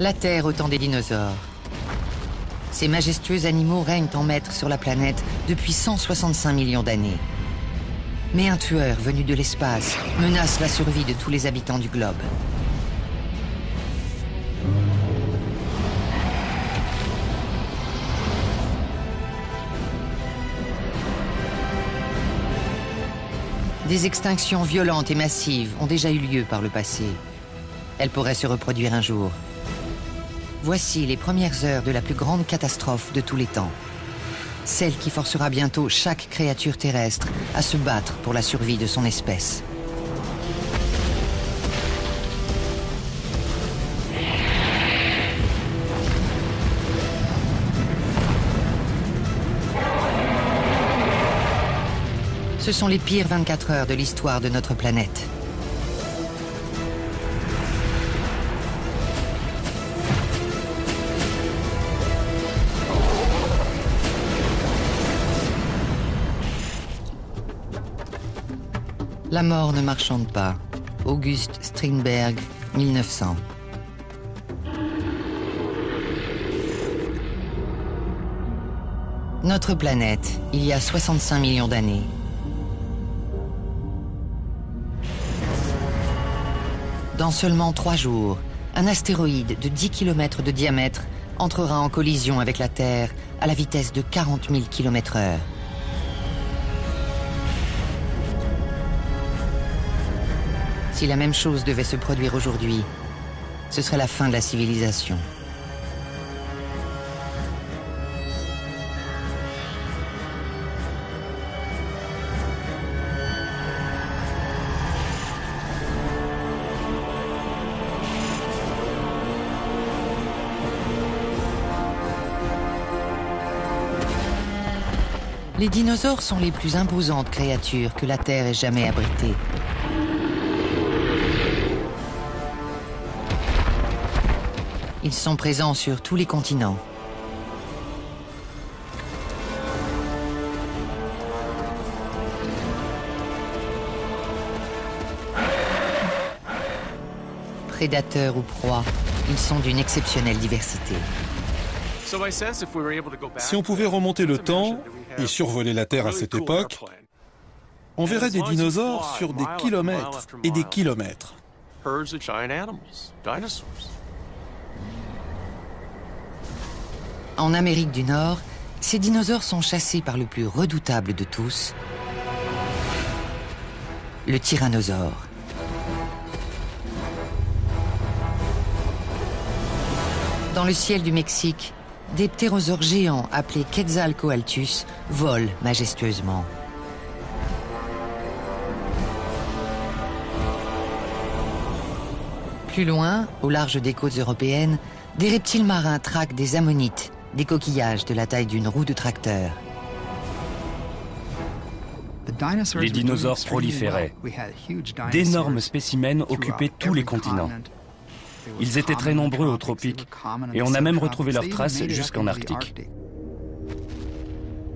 La Terre au temps des dinosaures. Ces majestueux animaux règnent en maître sur la planète depuis 165 millions d'années. Mais un tueur venu de l'espace menace la survie de tous les habitants du globe. Des extinctions violentes et massives ont déjà eu lieu par le passé. Elles pourraient se reproduire un jour. Voici les premières heures de la plus grande catastrophe de tous les temps. Celle qui forcera bientôt chaque créature terrestre à se battre pour la survie de son espèce. Ce sont les pires 24 heures de l'histoire de notre planète. La mort ne marchande pas. August Strindberg, 1900. Notre planète, il y a 65 millions d'années. Dans seulement 3 jours, un astéroïde de 10 km de diamètre entrera en collision avec la Terre à la vitesse de 40 000 km/h. Si la même chose devait se produire aujourd'hui, ce serait la fin de la civilisation. Les dinosaures sont les plus imposantes créatures que la Terre ait jamais abritées. Ils sont présents sur tous les continents. Prédateurs ou proies, ils sont d'une exceptionnelle diversité. Si on pouvait remonter le temps et survoler la Terre à cette époque, on verrait des dinosaures sur des kilomètres et des kilomètres. En Amérique du Nord, ces dinosaures sont chassés par le plus redoutable de tous, le tyrannosaure. Dans le ciel du Mexique, des ptérosaures géants appelés Quetzalcoatlus volent majestueusement. Plus loin, au large des côtes européennes, des reptiles marins traquent des ammonites, des coquillages de la taille d'une roue de tracteur. Les dinosaures proliféraient. D'énormes spécimens occupaient tous les continents. Ils étaient très nombreux aux tropiques et on a même retrouvé leurs traces jusqu'en Arctique.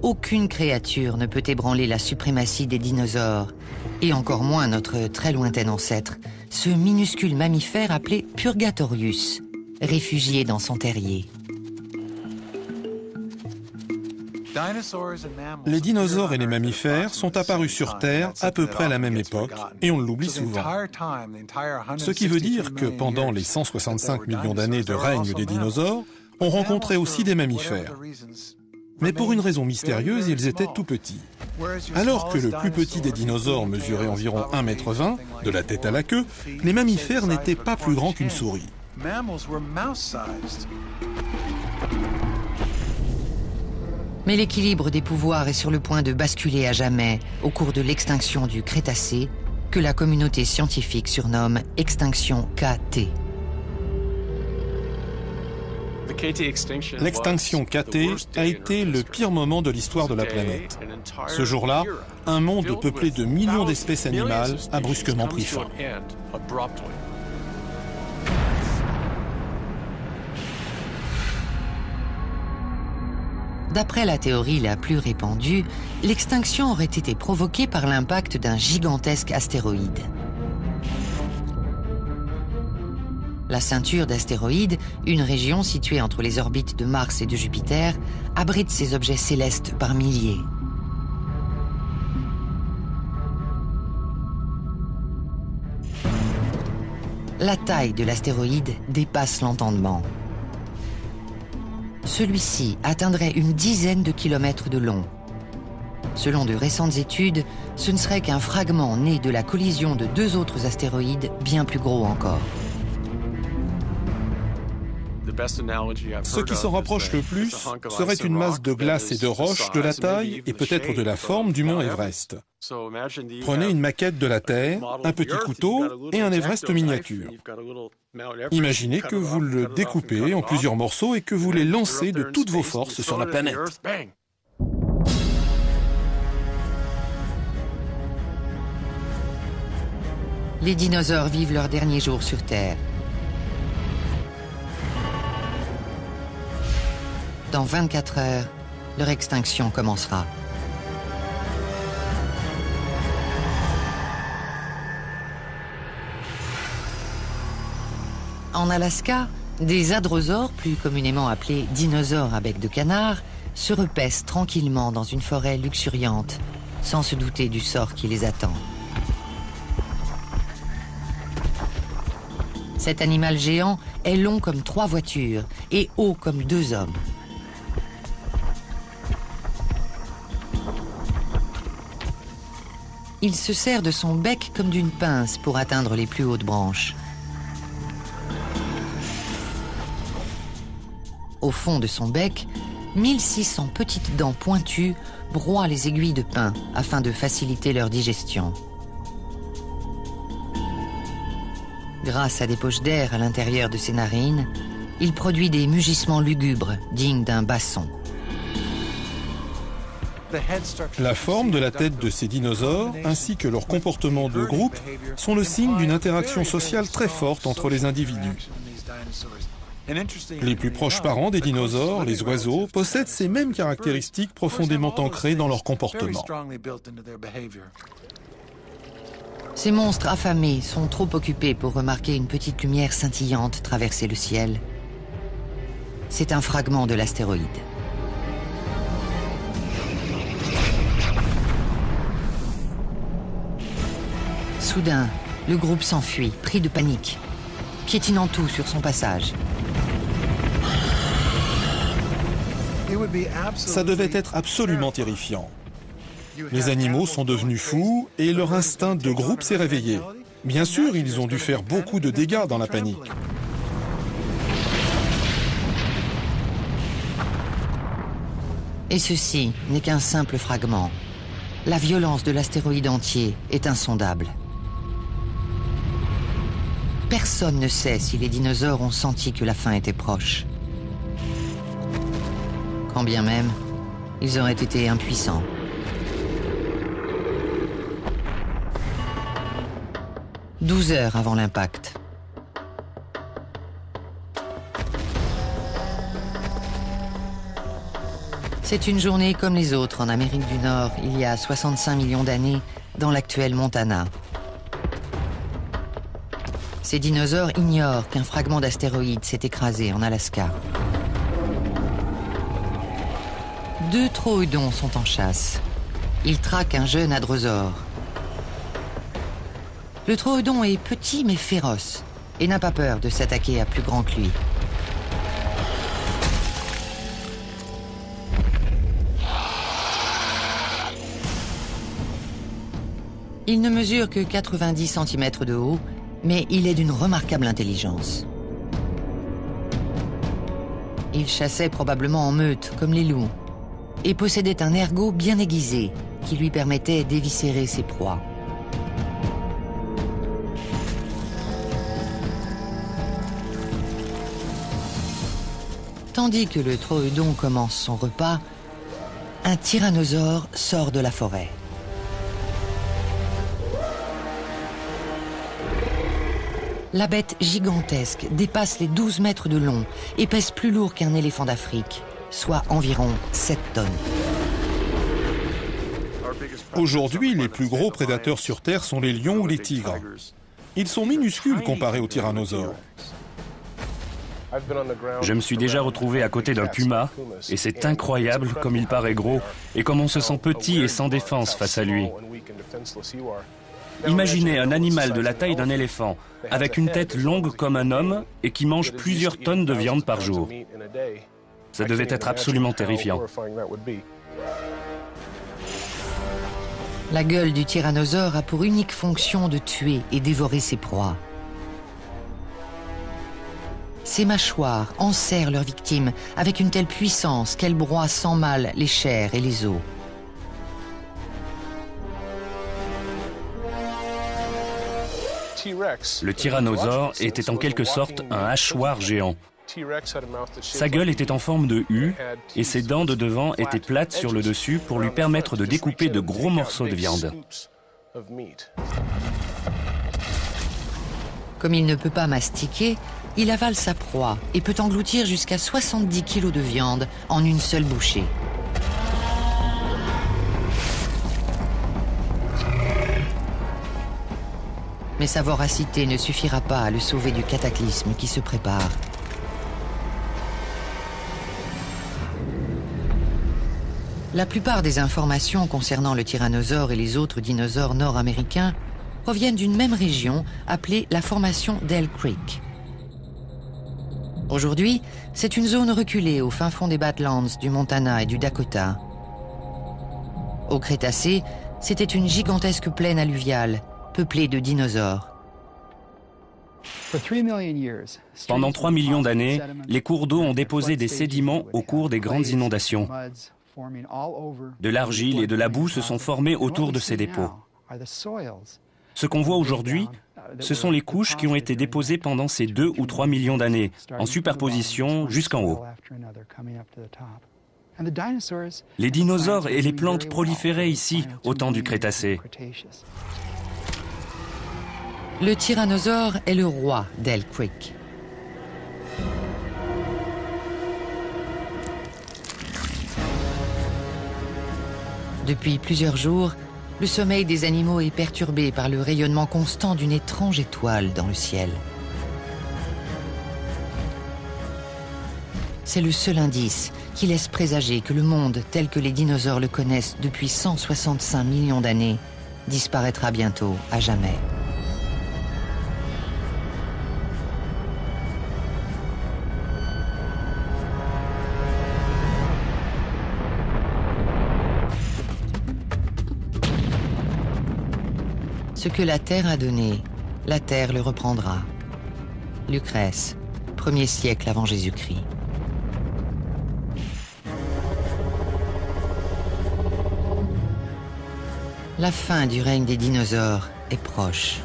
Aucune créature ne peut ébranler la suprématie des dinosaures, et encore moins notre très lointain ancêtre, ce minuscule mammifère appelé Purgatorius, réfugié dans son terrier. Les dinosaures et les mammifères sont apparus sur Terre à peu près à la même époque, et on l'oublie souvent. Ce qui veut dire que pendant les 165 millions d'années de règne des dinosaures, on rencontrait aussi des mammifères. Mais pour une raison mystérieuse, ils étaient tout petits. Alors que le plus petit des dinosaures mesurait environ 1,20 m, de la tête à la queue, les mammifères n'étaient pas plus grands qu'une souris. Mais l'équilibre des pouvoirs est sur le point de basculer à jamais au cours de l'extinction du Crétacé, que la communauté scientifique surnomme extinction KT. L'extinction KT a été le pire moment de l'histoire de la planète. Ce jour-là, un monde peuplé de millions d'espèces animales a brusquement pris fin. D'après la théorie la plus répandue, l'extinction aurait été provoquée par l'impact d'un gigantesque astéroïde. La ceinture d'astéroïdes, une région située entre les orbites de Mars et de Jupiter, abrite ces objets célestes par milliers. La taille de l'astéroïde dépasse l'entendement. Celui-ci atteindrait une dizaine de kilomètres de long. Selon de récentes études, ce ne serait qu'un fragment né de la collision de deux autres astéroïdes bien plus gros encore. Ce qui s'en rapproche le plus serait une masse de glace et de roches de la taille et peut-être de la forme du mont Everest. Prenez une maquette de la Terre, un petit couteau et un Everest miniature. Imaginez que vous le découpez en plusieurs morceaux et que vous les lancez de toutes vos forces sur la planète. Les dinosaures vivent leurs derniers jours sur Terre. Dans 24 heures, leur extinction commencera. En Alaska, des hadrosaures, plus communément appelés dinosaures à bec de canard, se repaissent tranquillement dans une forêt luxuriante, sans se douter du sort qui les attend. Cet animal géant est long comme 3 voitures et haut comme 2 hommes. Il se sert de son bec comme d'une pince pour atteindre les plus hautes branches. Au fond de son bec, 1600 petites dents pointues broient les aiguilles de pin afin de faciliter leur digestion. Grâce à des poches d'air à l'intérieur de ses narines, il produit des mugissements lugubres dignes d'un basson. La forme de la tête de ces dinosaures, ainsi que leur comportement de groupe, sont le signe d'une interaction sociale très forte entre les individus. Les plus proches parents des dinosaures, les oiseaux, possèdent ces mêmes caractéristiques profondément ancrées dans leur comportement. Ces monstres affamés sont trop occupés pour remarquer une petite lumière scintillante traverser le ciel. C'est un fragment de l'astéroïde. Soudain, le groupe s'enfuit, pris de panique, piétinant tout sur son passage. Ça devait être absolument terrifiant. Les animaux sont devenus fous et leur instinct de groupe s'est réveillé. Bien sûr, ils ont dû faire beaucoup de dégâts dans la panique. Et ceci n'est qu'un simple fragment. La violence de l'astéroïde entier est insondable. Personne ne sait si les dinosaures ont senti que la fin était proche. Quand bien même, ils auraient été impuissants. « 12 heures avant l'impact. C'est une journée comme les autres en Amérique du Nord, il y a 65 millions d'années, dans l'actuel Montana. Ces dinosaures ignorent qu'un fragment d'astéroïde s'est écrasé en Alaska. 2 troodons sont en chasse. Ils traquent un jeune hadrosaure. Le troodon est petit mais féroce et n'a pas peur de s'attaquer à plus grand que lui. Il ne mesure que 90 cm de haut, mais il est d'une remarquable intelligence. Il chassait probablement en meute, comme les loups, et possédait un ergot bien aiguisé qui lui permettait d'éviscérer ses proies. Tandis que le troodon commence son repas, un tyrannosaure sort de la forêt. La bête gigantesque dépasse les 12 mètres de long et pèse plus lourd qu'un éléphant d'Afrique, soit environ 7 tonnes. Aujourd'hui, les plus gros prédateurs sur Terre sont les lions ou les tigres. Ils sont minuscules comparés aux tyrannosaures. Je me suis déjà retrouvé à côté d'un puma, et c'est incroyable comme il paraît gros, et comme on se sent petit et sans défense face à lui. Imaginez un animal de la taille d'un éléphant, avec une tête longue comme un homme et qui mange plusieurs tonnes de viande par jour. Ça devait être absolument terrifiant. La gueule du tyrannosaure a pour unique fonction de tuer et dévorer ses proies. Ses mâchoires enserrent leurs victimes avec une telle puissance qu'elles broient sans mal les chairs et les os. Le tyrannosaure était en quelque sorte un hachoir géant. Sa gueule était en forme de U et ses dents de devant étaient plates sur le dessus pour lui permettre de découper de gros morceaux de viande. Comme il ne peut pas mastiquer, il avale sa proie et peut engloutir jusqu'à 70 kg de viande en une seule bouchée. Mais sa voracité ne suffira pas à le sauver du cataclysme qui se prépare. La plupart des informations concernant le tyrannosaure et les autres dinosaures nord-américains proviennent d'une même région appelée la formation d'Elk Creek. Aujourd'hui, c'est une zone reculée au fin fond des Badlands du Montana et du Dakota. Au Crétacé, c'était une gigantesque plaine alluviale, peuplée de dinosaures. Pendant 3 millions d'années, les cours d'eau ont déposé des sédiments au cours des grandes inondations. De l'argile et de la boue se sont formés autour de ces dépôts. Ce qu'on voit aujourd'hui, ce sont les couches qui ont été déposées pendant ces 2 ou 3 millions d'années, en superposition jusqu'en haut. Les dinosaures et les plantes proliféraient ici, au temps du Crétacé. Le tyrannosaure est le roi d'Elk Creek. Depuis plusieurs jours, le sommeil des animaux est perturbé par le rayonnement constant d'une étrange étoile dans le ciel. C'est le seul indice qui laisse présager que le monde tel que les dinosaures le connaissent depuis 165 millions d'années disparaîtra bientôt à jamais. Ce que la Terre a donné, la Terre le reprendra. Lucrèce, 1er siècle avant Jésus-Christ. La fin du règne des dinosaures est proche.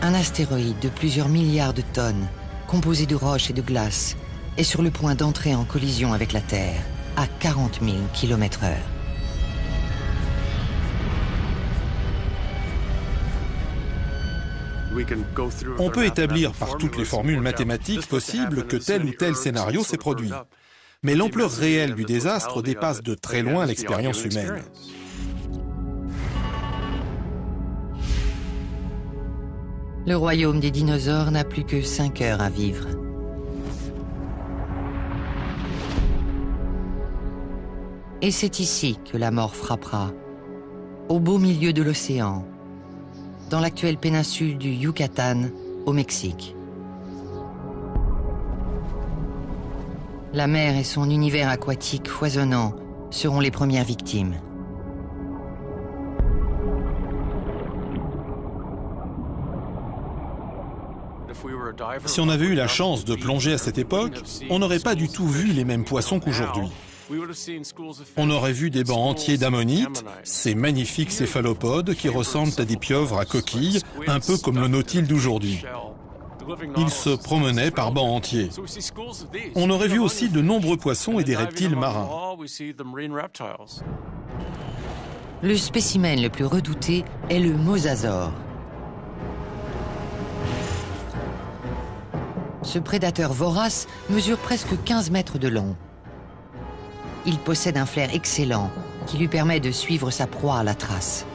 Un astéroïde de plusieurs milliards de tonnes, composé de roches et de glace, est sur le point d'entrer en collision avec la Terre, à 40 000 km/h. On peut établir par toutes les formules mathématiques possibles que tel ou tel scénario s'est produit. Mais l'ampleur réelle du désastre dépasse de très loin l'expérience humaine. Le royaume des dinosaures n'a plus que 5 heures à vivre. Et c'est ici que la mort frappera, au beau milieu de l'océan, dans l'actuelle péninsule du Yucatan, au Mexique. La mer et son univers aquatique foisonnant seront les premières victimes. Si on avait eu la chance de plonger à cette époque, on n'aurait pas du tout vu les mêmes poissons qu'aujourd'hui. On aurait vu des bancs entiers d'ammonites, ces magnifiques céphalopodes qui ressemblent à des pieuvres à coquilles, un peu comme le nautile d'aujourd'hui. Ils se promenaient par bancs entiers. On aurait vu aussi de nombreux poissons et des reptiles marins. Le spécimen le plus redouté est le mosasaure. Ce prédateur vorace mesure presque 15 mètres de long. Il possède un flair excellent qui lui permet de suivre sa proie à la trace.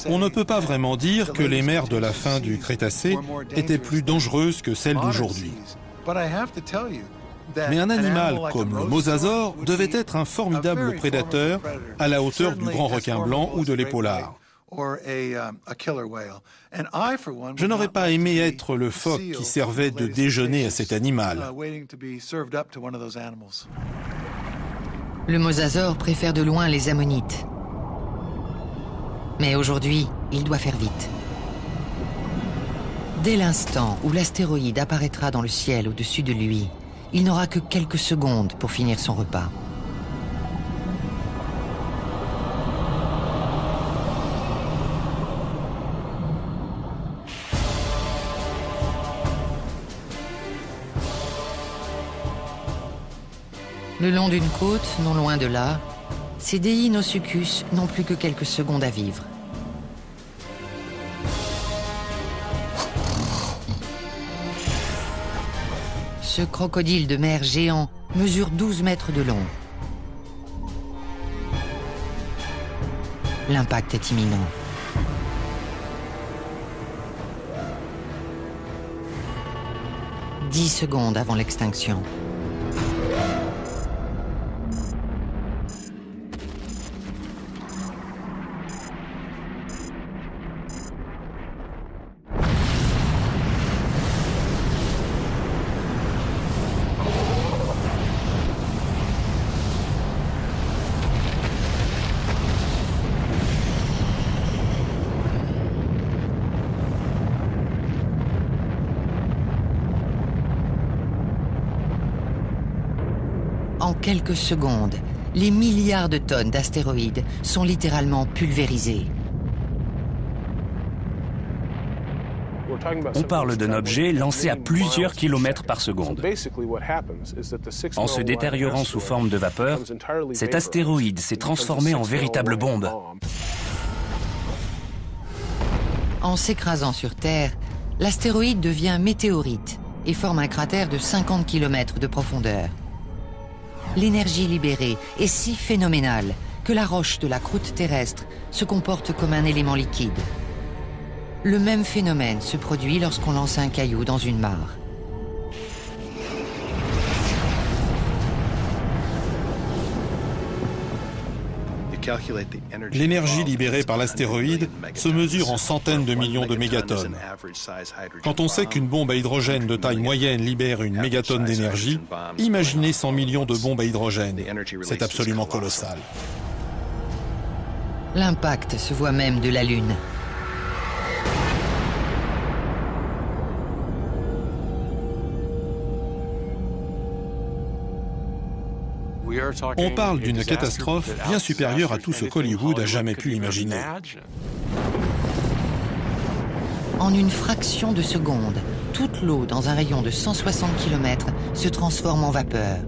On ne peut pas vraiment dire que les mers de la fin du Crétacé étaient plus dangereuses que celles d'aujourd'hui. Mais un animal comme le mosasaure devait être un formidable prédateur à la hauteur du grand requin blanc ou de l'épaulard. Je n'aurais pas aimé être le phoque qui servait de déjeuner à cet animal. Le mosasaure préfère de loin les ammonites. Mais aujourd'hui, il doit faire vite. Dès l'instant où l'astéroïde apparaîtra dans le ciel au-dessus de lui, il n'aura que quelques secondes pour finir son repas. Le long d'une côte, non loin de là, ces Deinosuchus n'ont plus que quelques secondes à vivre. Ce crocodile de mer géant mesure 12 mètres de long. L'impact est imminent. « 10 secondes avant l'extinction. En quelques secondes, les milliards de tonnes d'astéroïdes sont littéralement pulvérisés. On parle d'un objet lancé à plusieurs kilomètres par seconde. En se détériorant sous forme de vapeur, cet astéroïde s'est transformé en véritable bombe. En s'écrasant sur Terre, l'astéroïde devient météorite et forme un cratère de 50 km de profondeur. L'énergie libérée est si phénoménale que la roche de la croûte terrestre se comporte comme un élément liquide. Le même phénomène se produit lorsqu'on lance un caillou dans une mare. L'énergie libérée par l'astéroïde se mesure en centaines de millions de mégatonnes. Quand on sait qu'une bombe à hydrogène de taille moyenne libère une mégatonne d'énergie, imaginez 100 millions de bombes à hydrogène. C'est absolument colossal. L'impact se voit même de la Lune. On parle d'une catastrophe bien supérieure à tout ce qu'Hollywood a jamais pu imaginer. En une fraction de seconde, toute l'eau dans un rayon de 160 km se transforme en vapeur,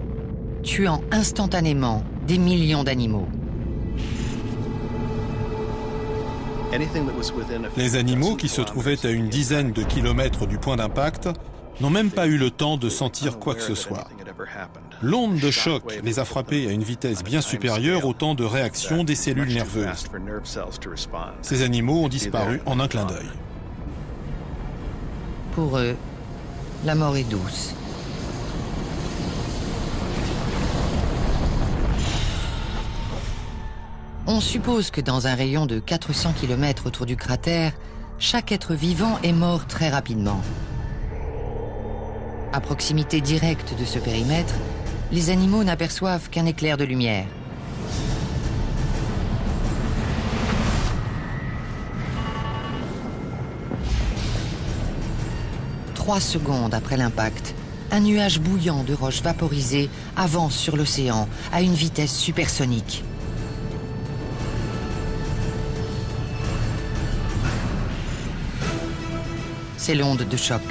tuant instantanément des millions d'animaux. Les animaux qui se trouvaient à une dizaine de kilomètres du point d'impact n'ont même pas eu le temps de sentir quoi que ce soit. L'onde de choc les a frappés à une vitesse bien supérieure au temps de réaction des cellules nerveuses. Ces animaux ont disparu en un clin d'œil. Pour eux, la mort est douce. On suppose que dans un rayon de 400 km autour du cratère, chaque être vivant est mort très rapidement. À proximité directe de ce périmètre, les animaux n'aperçoivent qu'un éclair de lumière. Trois secondes après l'impact, un nuage bouillant de roches vaporisées avance sur l'océan à une vitesse supersonique. C'est l'onde de choc.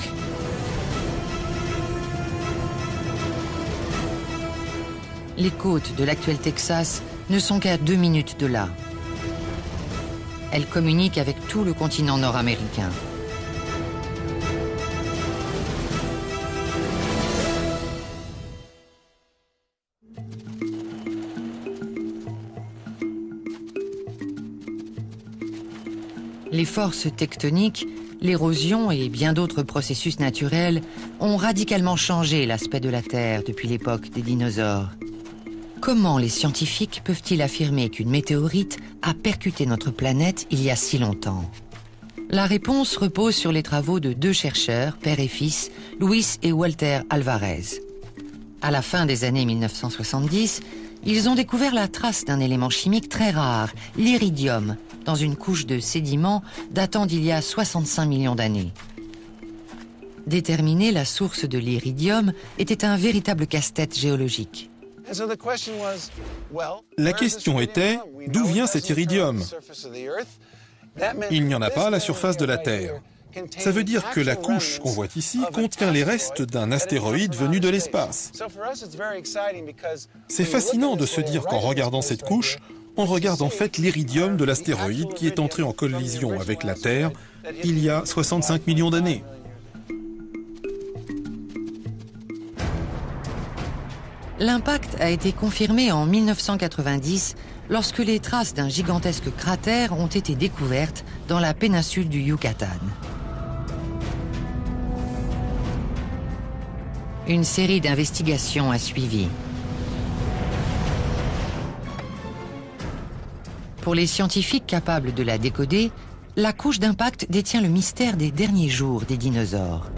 Les côtes de l'actuel Texas ne sont qu'à 2 minutes de là. Elles communiquent avec tout le continent nord-américain. Les forces tectoniques, l'érosion et bien d'autres processus naturels ont radicalement changé l'aspect de la Terre depuis l'époque des dinosaures. Comment les scientifiques peuvent-ils affirmer qu'une météorite a percuté notre planète il y a si longtemps? La réponse repose sur les travaux de deux chercheurs, père et fils, Luis et Walter Alvarez. À la fin des années 1970, ils ont découvert la trace d'un élément chimique très rare, l'iridium, dans une couche de sédiments datant d'il y a 65 millions d'années. Déterminer la source de l'iridium était un véritable casse-tête géologique. La question était, d'où vient cet iridium? Il n'y en a pas à la surface de la Terre. Ça veut dire que la couche qu'on voit ici contient les restes d'un astéroïde venu de l'espace. C'est fascinant de se dire qu'en regardant cette couche, on regarde en fait l'iridium de l'astéroïde qui est entré en collision avec la Terre il y a 65 millions d'années. L'impact a été confirmé en 1990 lorsque les traces d'un gigantesque cratère ont été découvertes dans la péninsule du Yucatan. Une série d'investigations a suivi. Pour les scientifiques capables de la décoder, la couche d'impact détient le mystère des derniers jours des dinosaures.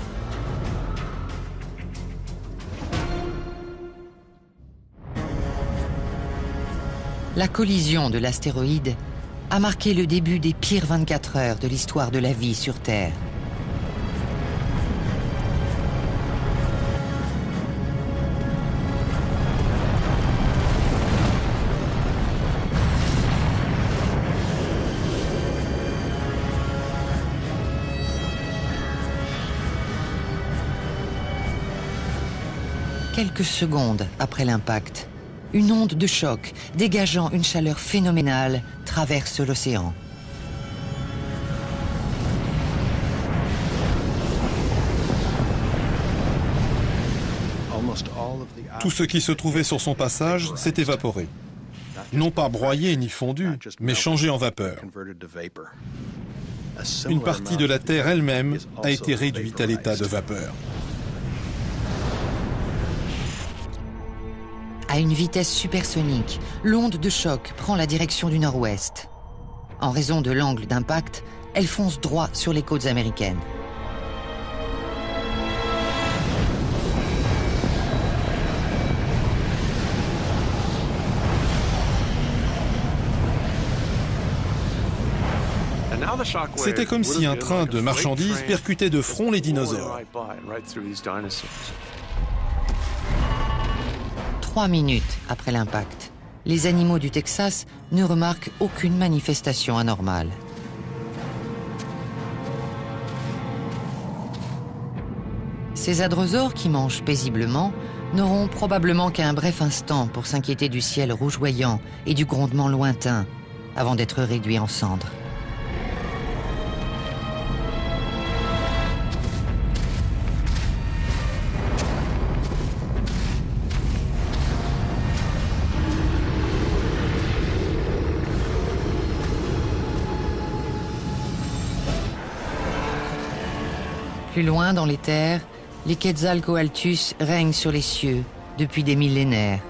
La collision de l'astéroïde a marqué le début des pires 24 heures de l'histoire de la vie sur Terre. Quelques secondes après l'impact, une onde de choc dégageant une chaleur phénoménale traverse l'océan. Tout ce qui se trouvait sur son passage s'est évaporé. Non pas broyé ni fondu, mais changé en vapeur. Une partie de la Terre elle-même a été réduite à l'état de vapeur. À une vitesse supersonique, l'onde de choc prend la direction du nord-ouest. En raison de l'angle d'impact, elle fonce droit sur les côtes américaines. C'était comme si un train de marchandises percutait de front les dinosaures. 3 minutes après l'impact, les animaux du Texas ne remarquent aucune manifestation anormale. Ces hadrosaures qui mangent paisiblement n'auront probablement qu'un bref instant pour s'inquiéter du ciel rougeoyant et du grondement lointain avant d'être réduits en cendres. Plus loin dans les terres, les Quetzalcoatlus règnent sur les cieux depuis des millénaires.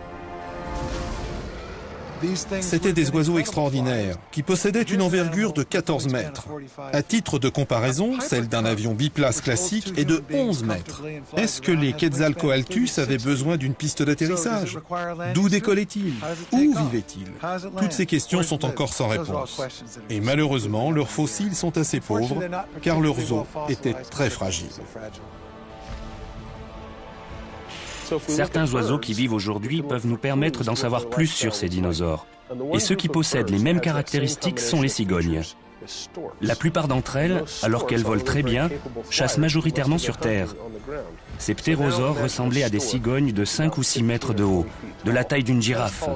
C'étaient des oiseaux extraordinaires qui possédaient une envergure de 14 mètres. À titre de comparaison, celle d'un avion biplace classique est de 11 mètres. Est-ce que les Quetzalcoatlus avaient besoin d'une piste d'atterrissage? D'où décollaient-ils? Où vivaient-ils? Toutes ces questions sont encore sans réponse. Et malheureusement, leurs fossiles sont assez pauvres, car leurs os étaient très fragiles. Certains oiseaux qui vivent aujourd'hui peuvent nous permettre d'en savoir plus sur ces dinosaures. Et ceux qui possèdent les mêmes caractéristiques sont les cigognes. La plupart d'entre elles, alors qu'elles volent très bien, chassent majoritairement sur terre. Ces ptérosaures ressemblaient à des cigognes de 5 ou 6 mètres de haut, de la taille d'une girafe.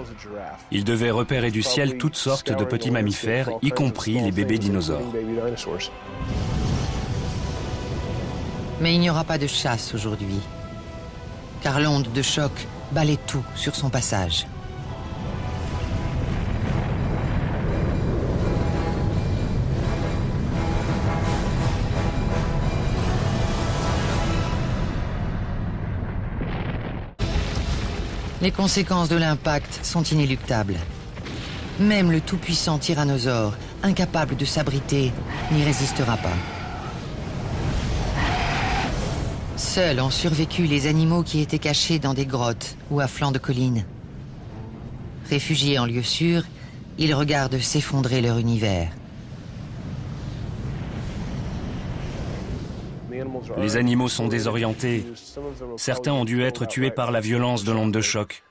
Ils devaient repérer du ciel toutes sortes de petits mammifères, y compris les bébés dinosaures. Mais il n'y aura pas de chasse aujourd'hui, car l'onde de choc balaie tout sur son passage. Les conséquences de l'impact sont inéluctables. Même le tout-puissant tyrannosaure, incapable de s'abriter, n'y résistera pas. Seuls ont survécu les animaux qui étaient cachés dans des grottes ou à flanc de collines. Réfugiés en lieu sûr, ils regardent s'effondrer leur univers. Les animaux sont désorientés. Certains ont dû être tués par la violence de l'onde de choc.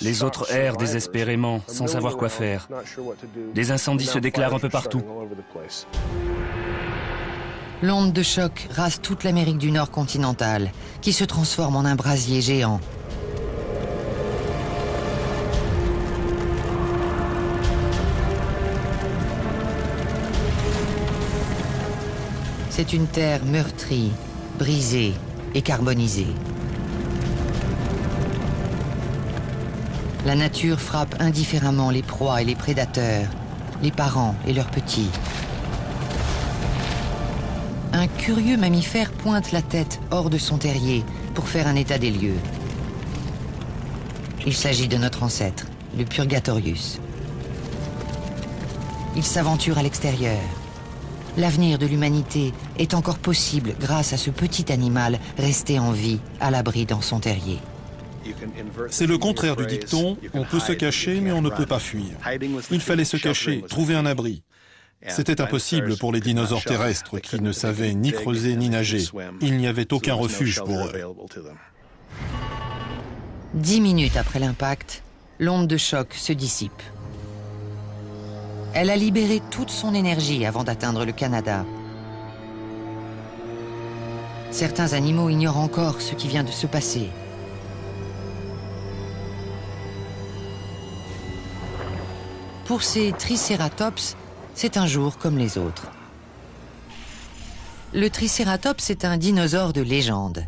Les autres errent désespérément, sans savoir quoi faire. Des incendies se déclarent un peu partout. L'onde de choc rase toute l'Amérique du Nord continentale, qui se transforme en un brasier géant. C'est une terre meurtrie, brisée et carbonisée. La nature frappe indifféremment les proies et les prédateurs, les parents et leurs petits. Un curieux mammifère pointe la tête hors de son terrier pour faire un état des lieux. Il s'agit de notre ancêtre, le Purgatorius. Il s'aventure à l'extérieur. L'avenir de l'humanité est encore possible grâce à ce petit animal resté en vie, à l'abri dans son terrier. C'est le contraire du dicton, on peut se cacher mais on ne peut pas fuir. Il fallait se cacher, trouver un abri. C'était impossible pour les dinosaures terrestres qui ne savaient ni creuser ni nager. Il n'y avait aucun refuge pour eux. 10 minutes après l'impact, l'onde de choc se dissipe. Elle a libéré toute son énergie avant d'atteindre le Canada. Certains animaux ignorent encore ce qui vient de se passer. Pour ces tricératops, c'est un jour comme les autres. Le tricératops est un dinosaure de légende.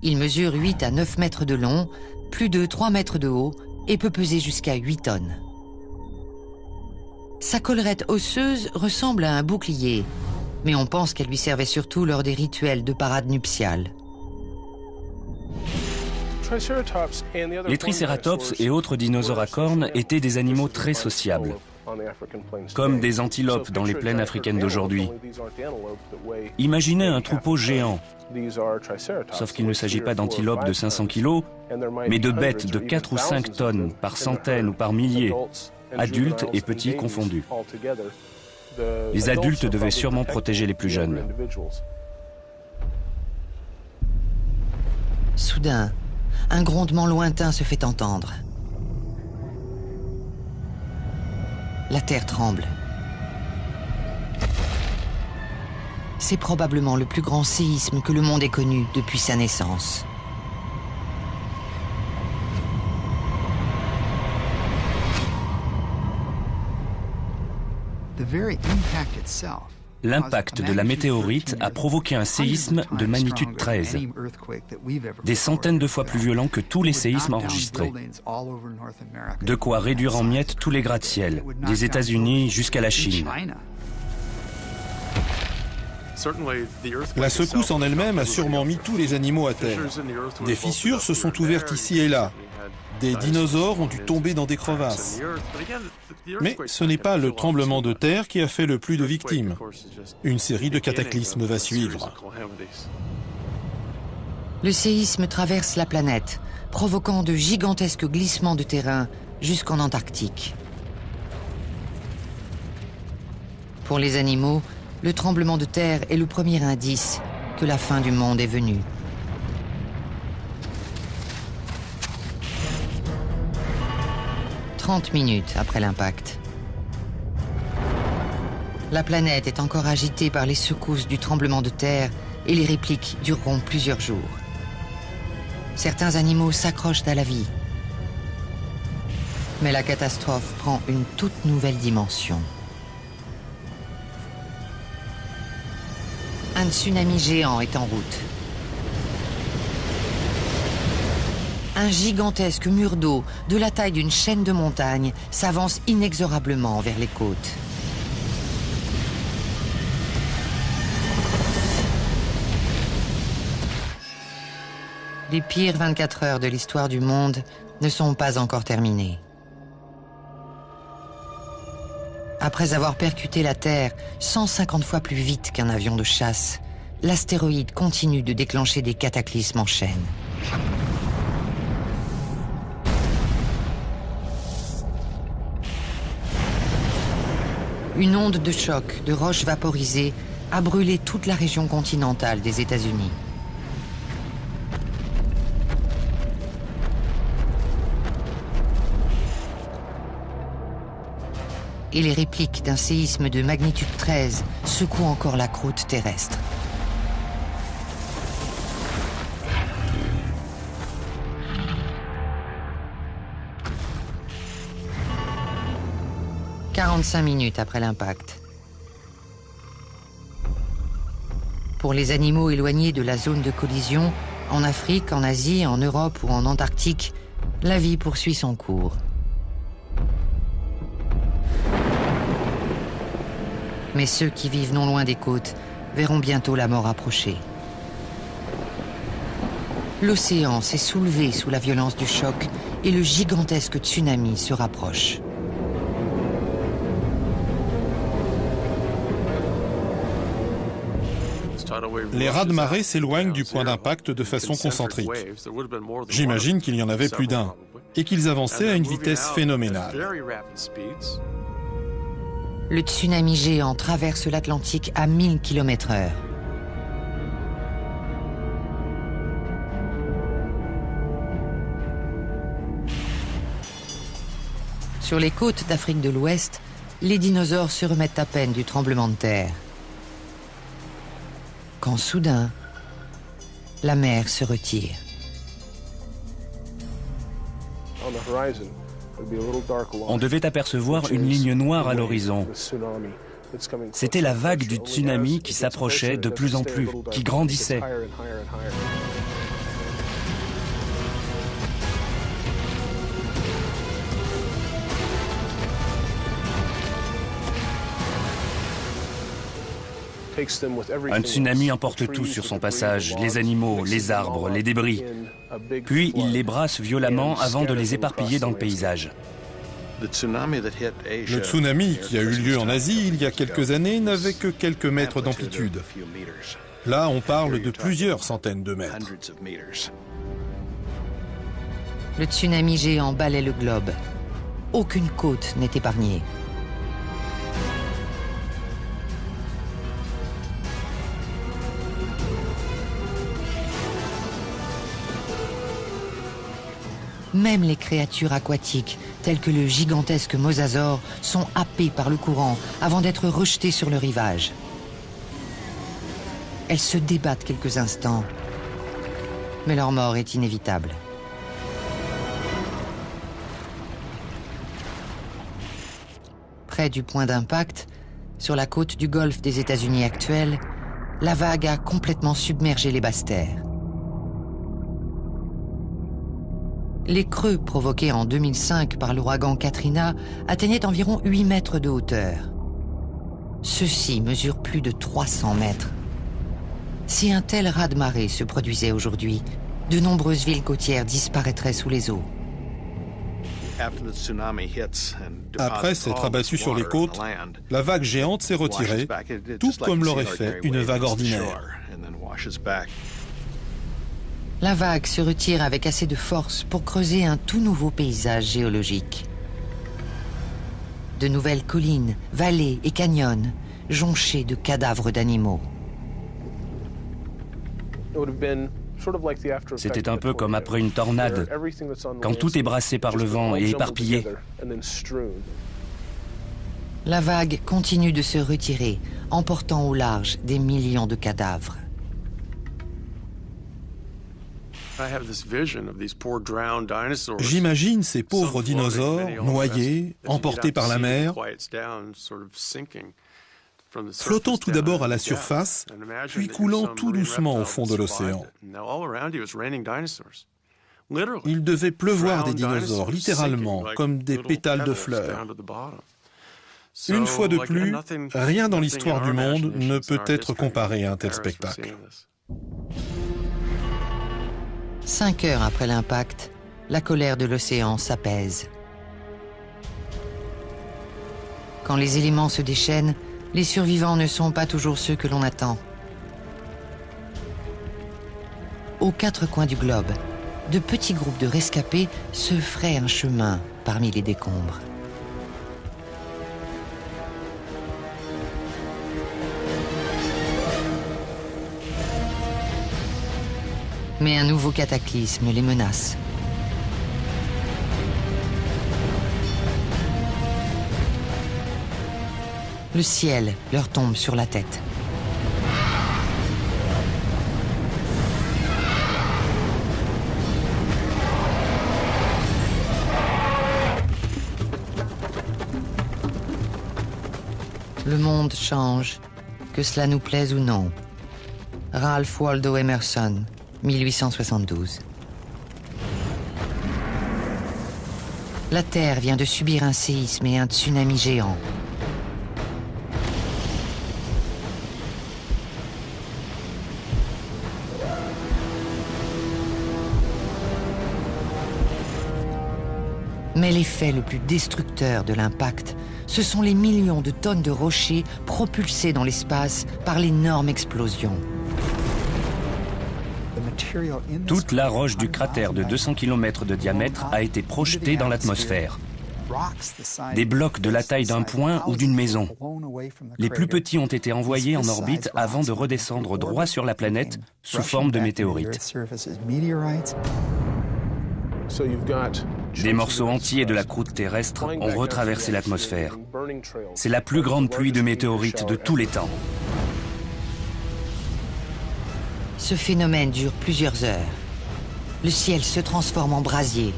Il mesure 8 à 9 mètres de long, plus de 3 mètres de haut et peut peser jusqu'à 8 tonnes. Sa collerette osseuse ressemble à un bouclier, mais on pense qu'elle lui servait surtout lors des rituels de parade nuptiale. Les tricératops et autres dinosaures à cornes étaient des animaux très sociables, comme des antilopes dans les plaines africaines d'aujourd'hui. Imaginez un troupeau géant, sauf qu'il ne s'agit pas d'antilopes de 500 kilos, mais de bêtes de 4 ou 5 tonnes par centaines ou par milliers, adultes et petits confondus. Les adultes devaient sûrement protéger les plus jeunes. Soudain, un grondement lointain se fait entendre. La terre tremble. C'est probablement le plus grand séisme que le monde ait connu depuis sa naissance. L'impact de la météorite a provoqué un séisme de magnitude 13, des centaines de fois plus violent que tous les séismes enregistrés. De quoi réduire en miettes tous les gratte-ciel, des États-Unis jusqu'à la Chine. La secousse en elle-même a sûrement mis tous les animaux à terre. Des fissures se sont ouvertes ici et là. Des dinosaures ont dû tomber dans des crevasses. Mais ce n'est pas le tremblement de terre qui a fait le plus de victimes. Une série de cataclysmes va suivre. Le séisme traverse la planète, provoquant de gigantesques glissements de terrain jusqu'en Antarctique. Pour les animaux, le tremblement de terre est le premier indice que la fin du monde est venue. « 30 minutes après l'impact. La planète est encore agitée par les secousses du tremblement de terre et les répliques dureront plusieurs jours. Certains animaux s'accrochent à la vie. Mais la catastrophe prend une toute nouvelle dimension. Un tsunami géant est en route. Un gigantesque mur d'eau, de la taille d'une chaîne de montagnes, s'avance inexorablement vers les côtes. Les pires 24 heures de l'histoire du monde ne sont pas encore terminées. Après avoir percuté la Terre 150 fois plus vite qu'un avion de chasse, l'astéroïde continue de déclencher des cataclysmes en chaîne. Une onde de choc de roches vaporisées a brûlé toute la région continentale des États-Unis. Et les répliques d'un séisme de magnitude 13 secouent encore la croûte terrestre. « 45 minutes après l'impact. Pour les animaux éloignés de la zone de collision, en Afrique, en Asie, en Europe ou en Antarctique, la vie poursuit son cours. Mais ceux qui vivent non loin des côtes verront bientôt la mort approcher. L'océan s'est soulevé sous la violence du choc et le gigantesque tsunami se rapproche. Les raz-de-marée s'éloignent du point d'impact de façon concentrique. J'imagine qu'il y en avait plus d'un, et qu'ils avançaient à une vitesse phénoménale. Le tsunami géant traverse l'Atlantique à 1000 km/h. Sur les côtes d'Afrique de l'Ouest, les dinosaures se remettent à peine du tremblement de terre. Quand soudain, la mer se retire. On devait apercevoir une ligne noire à l'horizon. C'était la vague du tsunami qui s'approchait de plus en plus, qui grandissait. Un tsunami emporte tout sur son passage, les animaux, les arbres, les débris. Puis il les brasse violemment avant de les éparpiller dans le paysage. Le tsunami qui a eu lieu en Asie il y a quelques années n'avait que quelques mètres d'amplitude. Là, on parle de plusieurs centaines de mètres. Le tsunami géant balait le globe. Aucune côte n'est épargnée. Même les créatures aquatiques, telles que le gigantesque mosasaure, sont happées par le courant avant d'être rejetées sur le rivage. Elles se débattent quelques instants, mais leur mort est inévitable. Près du point d'impact, sur la côte du golfe des États-Unis actuels, la vague a complètement submergé les basses terres. Les creux provoqués en 2005 par l'ouragan Katrina atteignaient environ 8 mètres de hauteur. Ceux-ci mesurent plus de 300 mètres. Si un tel raz-de-marée se produisait aujourd'hui, de nombreuses villes côtières disparaîtraient sous les eaux. Après s'être abattue sur les côtes, la vague géante s'est retirée, tout comme l'aurait fait une vague ordinaire. La vague se retire avec assez de force pour creuser un tout nouveau paysage géologique. De nouvelles collines, vallées et canyons, jonchés de cadavres d'animaux. C'était un peu comme après une tornade, quand tout est brassé par le vent et éparpillé. La vague continue de se retirer, emportant au large des millions de cadavres. J'imagine ces pauvres dinosaures noyés, emportés par la mer, flottant tout d'abord à la surface, puis coulant tout doucement au fond de l'océan. Il devait pleuvoir des dinosaures, littéralement, comme des pétales de fleurs. Une fois de plus, rien dans l'histoire du monde ne peut être comparé à un tel spectacle. 5 heures après l'impact, la colère de l'océan s'apaise. Quand les éléments se déchaînent, les survivants ne sont pas toujours ceux que l'on attend. Aux 4 coins du globe, de petits groupes de rescapés se fraient un chemin parmi les décombres. Mais un nouveau cataclysme les menace. Le ciel leur tombe sur la tête. Le monde change, que cela nous plaise ou non. Ralph Waldo Emerson, 1872. La Terre vient de subir un séisme et un tsunami géant. Mais l'effet le plus destructeur de l'impact, ce sont les millions de tonnes de rochers propulsés dans l'espace par l'énorme explosion. Toute la roche du cratère de 200 km de diamètre a été projetée dans l'atmosphère. Des blocs de la taille d'un point ou d'une maison. Les plus petits ont été envoyés en orbite avant de redescendre droit sur la planète sous forme de météorites. Des morceaux entiers de la croûte terrestre ont retraversé l'atmosphère. C'est la plus grande pluie de météorites de tous les temps. Ce phénomène dure plusieurs heures. Le ciel se transforme en brasier.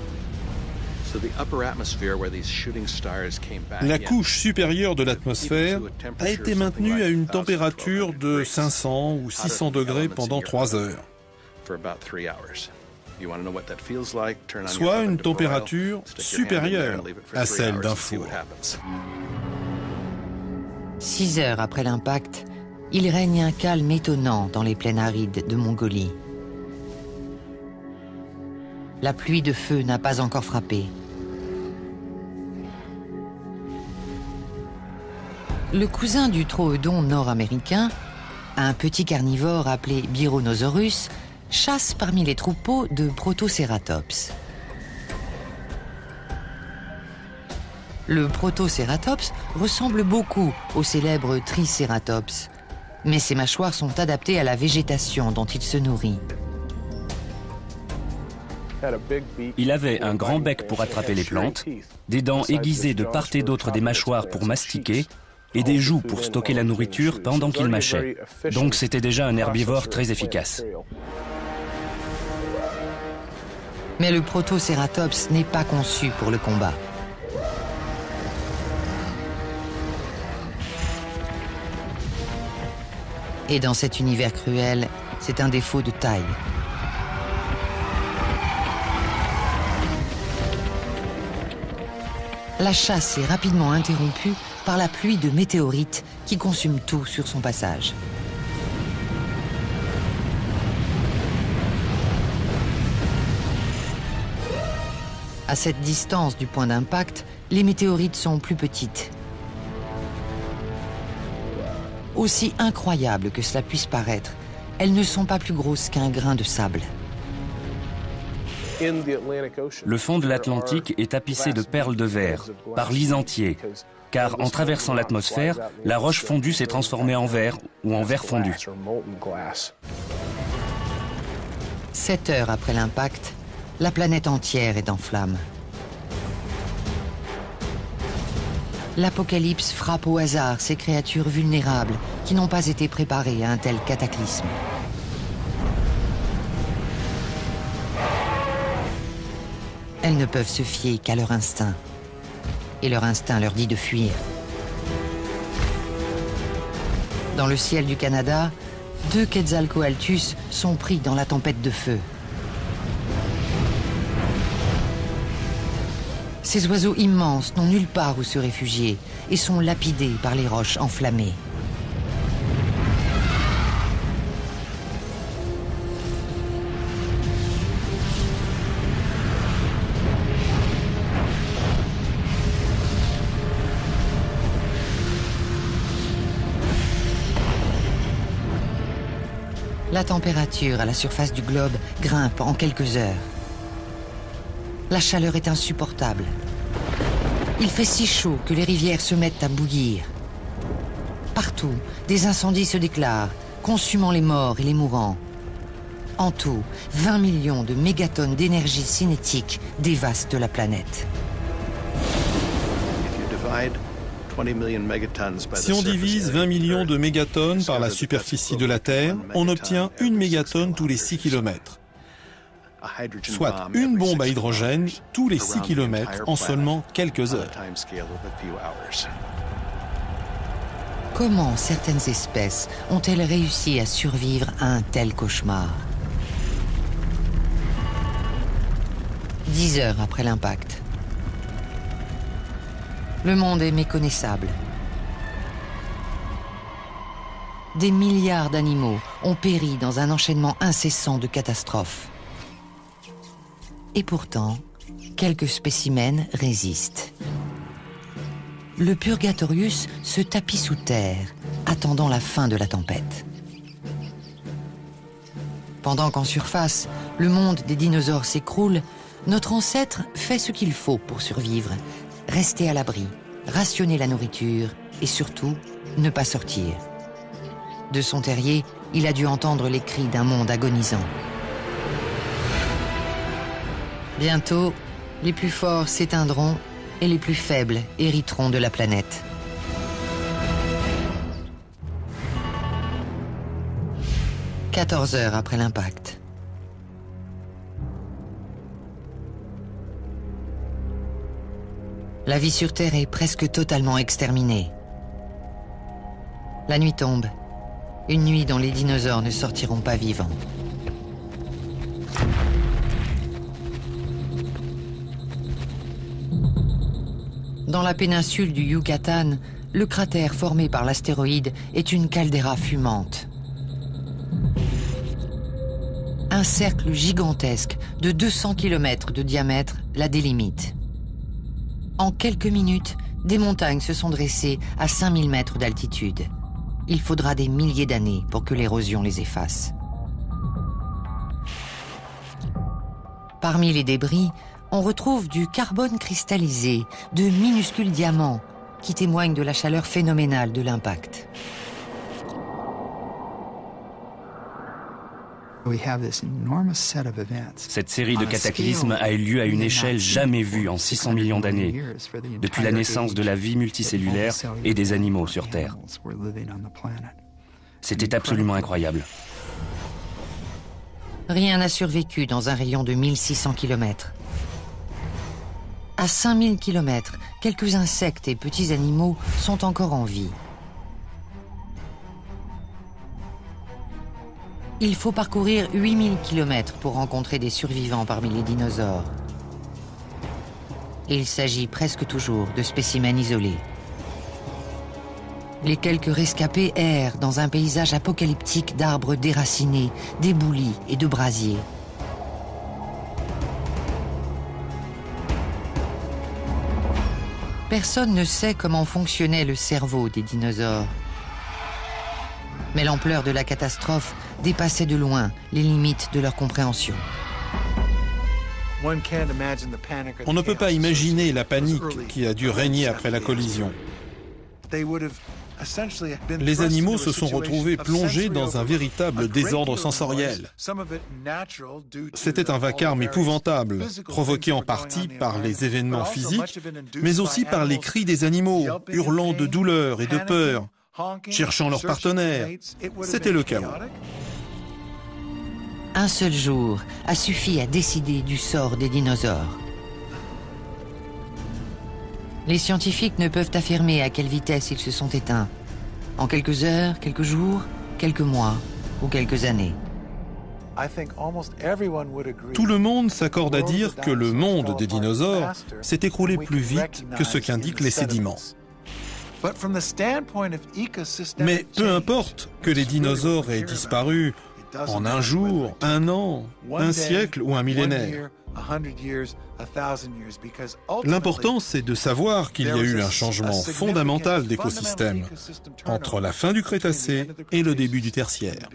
La couche supérieure de l'atmosphère a été maintenue à une température de 500 ou 600 degrés pendant 3 heures. Soit une température supérieure à celle d'un four. 6 heures après l'impact, il règne un calme étonnant dans les plaines arides de Mongolie. La pluie de feu n'a pas encore frappé. Le cousin du troodon nord-américain, un petit carnivore appelé Bironosaurus, chasse parmi les troupeaux de Protoceratops. Le Protoceratops ressemble beaucoup au célèbre Triceratops, mais ses mâchoires sont adaptées à la végétation dont il se nourrit. Il avait un grand bec pour attraper les plantes, des dents aiguisées de part et d'autre des mâchoires pour mastiquer, et des joues pour stocker la nourriture pendant qu'il mâchait. Donc c'était déjà un herbivore très efficace. Mais le Protoceratops n'est pas conçu pour le combat. Et dans cet univers cruel, c'est un défaut de taille. La chasse est rapidement interrompue par la pluie de météorites qui consume tout sur son passage. À cette distance du point d'impact, les météorites sont plus petites. Aussi incroyable que cela puisse paraître, elles ne sont pas plus grosses qu'un grain de sable. Le fond de l'Atlantique est tapissé de perles de verre, par lits entiers, car en traversant l'atmosphère, la roche fondue s'est transformée en verre ou en verre fondu. 7 heures après l'impact, la planète entière est en flammes. L'apocalypse frappe au hasard ces créatures vulnérables qui n'ont pas été préparées à un tel cataclysme. Elles ne peuvent se fier qu'à leur instinct. Et leur instinct leur dit de fuir. Dans le ciel du Canada, 2 Quetzalcoatlus sont pris dans la tempête de feu. Ces oiseaux immenses n'ont nulle part où se réfugier et sont lapidés par les roches enflammées. La température à la surface du globe grimpe en quelques heures. La chaleur est insupportable. Il fait si chaud que les rivières se mettent à bouillir. Partout, des incendies se déclarent, consumant les morts et les mourants. En tout, 20 millions de mégatonnes d'énergie cinétique dévastent la planète. Si on divise 20 millions de mégatonnes par la superficie de la Terre, on obtient 1 mégatonne tous les 6 km. Soit une bombe à hydrogène tous les 6 km en seulement quelques heures. Comment certaines espèces ont-elles réussi à survivre à un tel cauchemar? 10 heures après l'impact. Le monde est méconnaissable. Des milliards d'animaux ont péri dans un enchaînement incessant de catastrophes. Et pourtant, quelques spécimens résistent. Le Purgatorius se tapit sous terre, attendant la fin de la tempête. Pendant qu'en surface, le monde des dinosaures s'écroule, notre ancêtre fait ce qu'il faut pour survivre. Rester à l'abri, rationner la nourriture et surtout, ne pas sortir. De son terrier, il a dû entendre les cris d'un monde agonisant. Bientôt, les plus forts s'éteindront et les plus faibles hériteront de la planète. « 14 heures après l'impact. La vie sur Terre est presque totalement exterminée. La nuit tombe. Une nuit dont les dinosaures ne sortiront pas vivants. Dans la péninsule du Yucatan, le cratère formé par l'astéroïde est une caldeira fumante. Un cercle gigantesque de 200 km de diamètre la délimite. En quelques minutes, des montagnes se sont dressées à 5000 mètres d'altitude. Il faudra des milliers d'années pour que l'érosion les efface. Parmi les débris, on retrouve du carbone cristallisé, de minuscules diamants qui témoignent de la chaleur phénoménale de l'impact. Cette série de cataclysmes a eu lieu à une échelle jamais vue en 600 millions d'années, depuis la naissance de la vie multicellulaire et des animaux sur Terre. C'était absolument incroyable. Rien n'a survécu dans un rayon de 1600 km. À 5000 km, quelques insectes et petits animaux sont encore en vie. Il faut parcourir 8000 km pour rencontrer des survivants parmi les dinosaures. Il s'agit presque toujours de spécimens isolés. Les quelques rescapés errent dans un paysage apocalyptique d'arbres déracinés, d'éboulis et de brasiers. Personne ne sait comment fonctionnait le cerveau des dinosaures. Mais l'ampleur de la catastrophe dépassait de loin les limites de leur compréhension. On ne peut pas imaginer la panique qui a dû régner après la collision. Les animaux se sont retrouvés plongés dans un véritable désordre sensoriel. C'était un vacarme épouvantable, provoqué en partie par les événements physiques, mais aussi par les cris des animaux, hurlant de douleur et de peur, cherchant leur partenaire. C'était le chaos. Un seul jour a suffi à décider du sort des dinosaures. Les scientifiques ne peuvent affirmer à quelle vitesse ils se sont éteints. En quelques heures, quelques jours, quelques mois ou quelques années. Tout le monde s'accorde à dire que le monde des dinosaures s'est écroulé plus vite que ce qu'indiquent les sédiments. Mais peu importe que les dinosaures aient disparu en un jour, un an, un siècle ou un millénaire. L'important, c'est de savoir qu'il y a eu un changement fondamental d'écosystème entre la fin du Crétacé et le début du Tertiaire.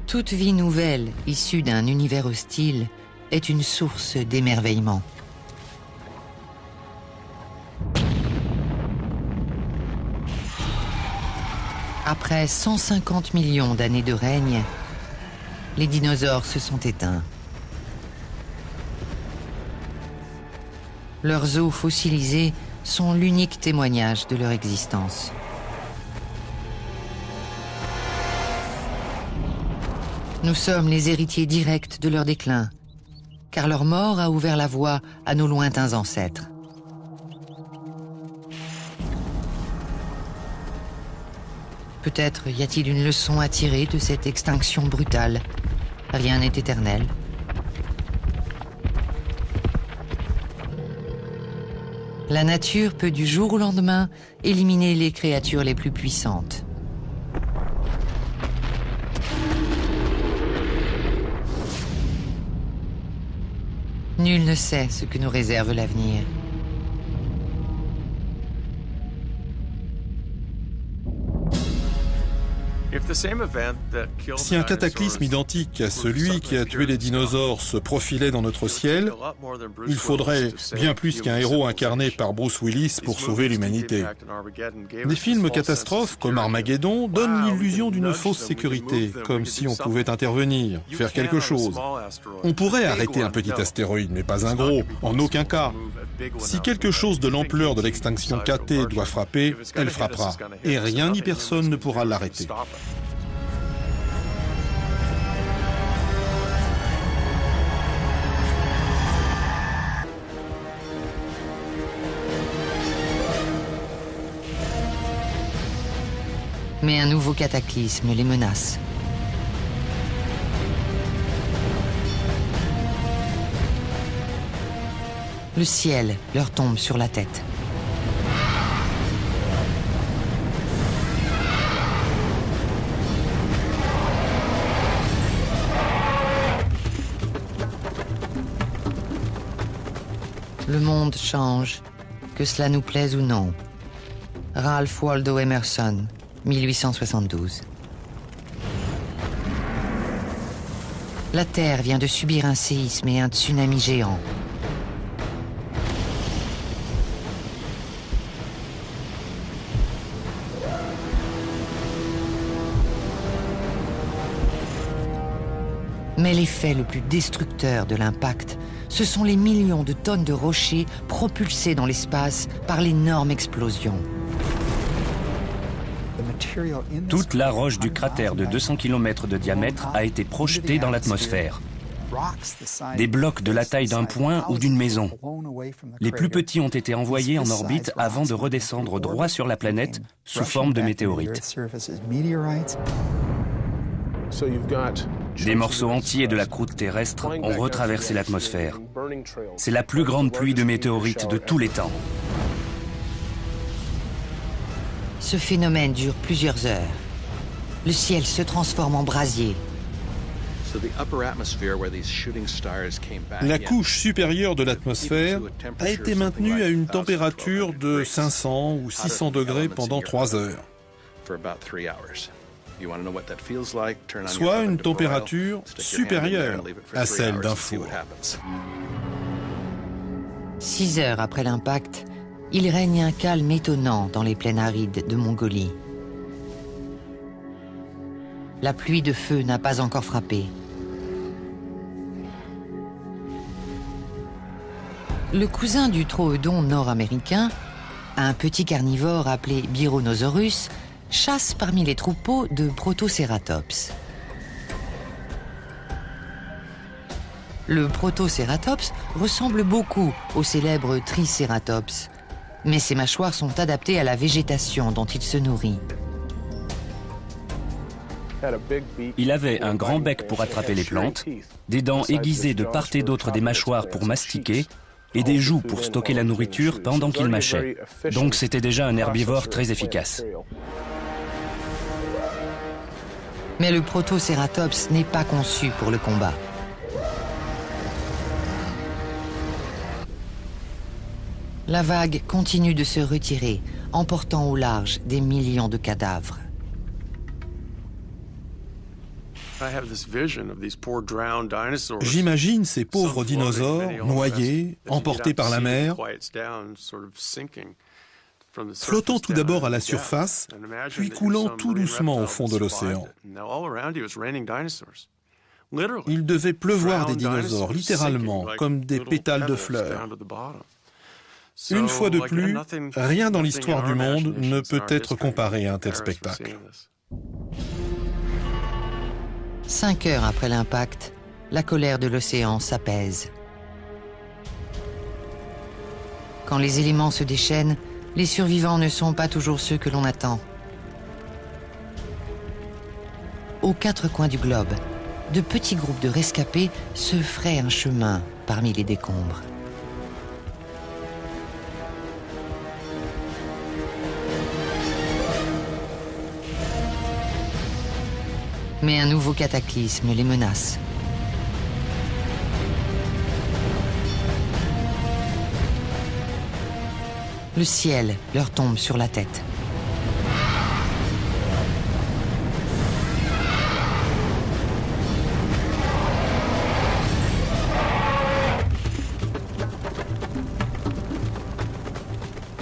Toute vie nouvelle, issue d'un univers hostile, est une source d'émerveillement. Après 150 millions d'années de règne, les dinosaures se sont éteints. Leurs os fossilisés sont l'unique témoignage de leur existence. Nous sommes les héritiers directs de leur déclin, car leur mort a ouvert la voie à nos lointains ancêtres. Peut-être y a-t-il une leçon à tirer de cette extinction brutale. Rien n'est éternel. La nature peut du jour au lendemain éliminer les créatures les plus puissantes. Nul ne sait ce que nous réserve l'avenir. Si un cataclysme identique à celui qui a tué les dinosaures se profilait dans notre ciel, il faudrait bien plus qu'un héros incarné par Bruce Willis pour sauver l'humanité. Des films catastrophes comme Armageddon donnent l'illusion d'une fausse sécurité, comme si on pouvait intervenir, faire quelque chose. On pourrait arrêter un petit astéroïde, mais pas un gros, en aucun cas. Si quelque chose de l'ampleur de l'extinction KT doit frapper, elle frappera, et rien ni personne ne pourra l'arrêter. Mais un nouveau cataclysme les menace. Le ciel leur tombe sur la tête. Le monde change, que cela nous plaise ou non. Ralph Waldo Emerson, 1872. La Terre vient de subir un séisme et un tsunami géant. Mais l'effet le plus destructeur de l'impact, ce sont les millions de tonnes de rochers propulsés dans l'espace par l'énorme explosion. Toute la roche du cratère de 200 km de diamètre a été projetée dans l'atmosphère. Des blocs de la taille d'un point ou d'une maison. Les plus petits ont été envoyés en orbite avant de redescendre droit sur la planète sous forme de météorites. Des morceaux entiers de la croûte terrestre ont retraversé l'atmosphère. C'est la plus grande pluie de météorites de tous les temps. Ce phénomène dure plusieurs heures. Le ciel se transforme en brasier. La couche supérieure de l'atmosphère a été maintenue à une température de 500 ou 600 degrés pendant 3 heures. Soit une température supérieure à celle d'un four. 6 heures après l'impact, il règne un calme étonnant dans les plaines arides de Mongolie. La pluie de feu n'a pas encore frappé. Le cousin du troodon nord-américain, un petit carnivore appelé Bironosaurus, chasse parmi les troupeaux de Protoceratops. Le Protoceratops ressemble beaucoup au célèbre Triceratops, mais ses mâchoires sont adaptées à la végétation dont il se nourrit. Il avait un grand bec pour attraper les plantes, des dents aiguisées de part et d'autre des mâchoires pour mastiquer, et des joues pour stocker la nourriture pendant qu'il mâchait. Donc c'était déjà un herbivore très efficace. Mais le Protoceratops n'est pas conçu pour le combat. La vague continue de se retirer, emportant au large des millions de cadavres. J'imagine ces pauvres dinosaures noyés, emportés par la mer, flottant tout d'abord à la surface, puis coulant tout doucement au fond de l'océan. Il devait pleuvoir des dinosaures, littéralement, comme des pétales de fleurs. Une fois de plus, rien dans l'histoire du monde ne peut être comparé à un tel spectacle. 5 heures après l'impact, la colère de l'océan s'apaise. Quand les éléments se déchaînent, les survivants ne sont pas toujours ceux que l'on attend. Aux 4 coins du globe, de petits groupes de rescapés se fraient un chemin parmi les décombres. Mais un nouveau cataclysme les menace. Le ciel leur tombe sur la tête.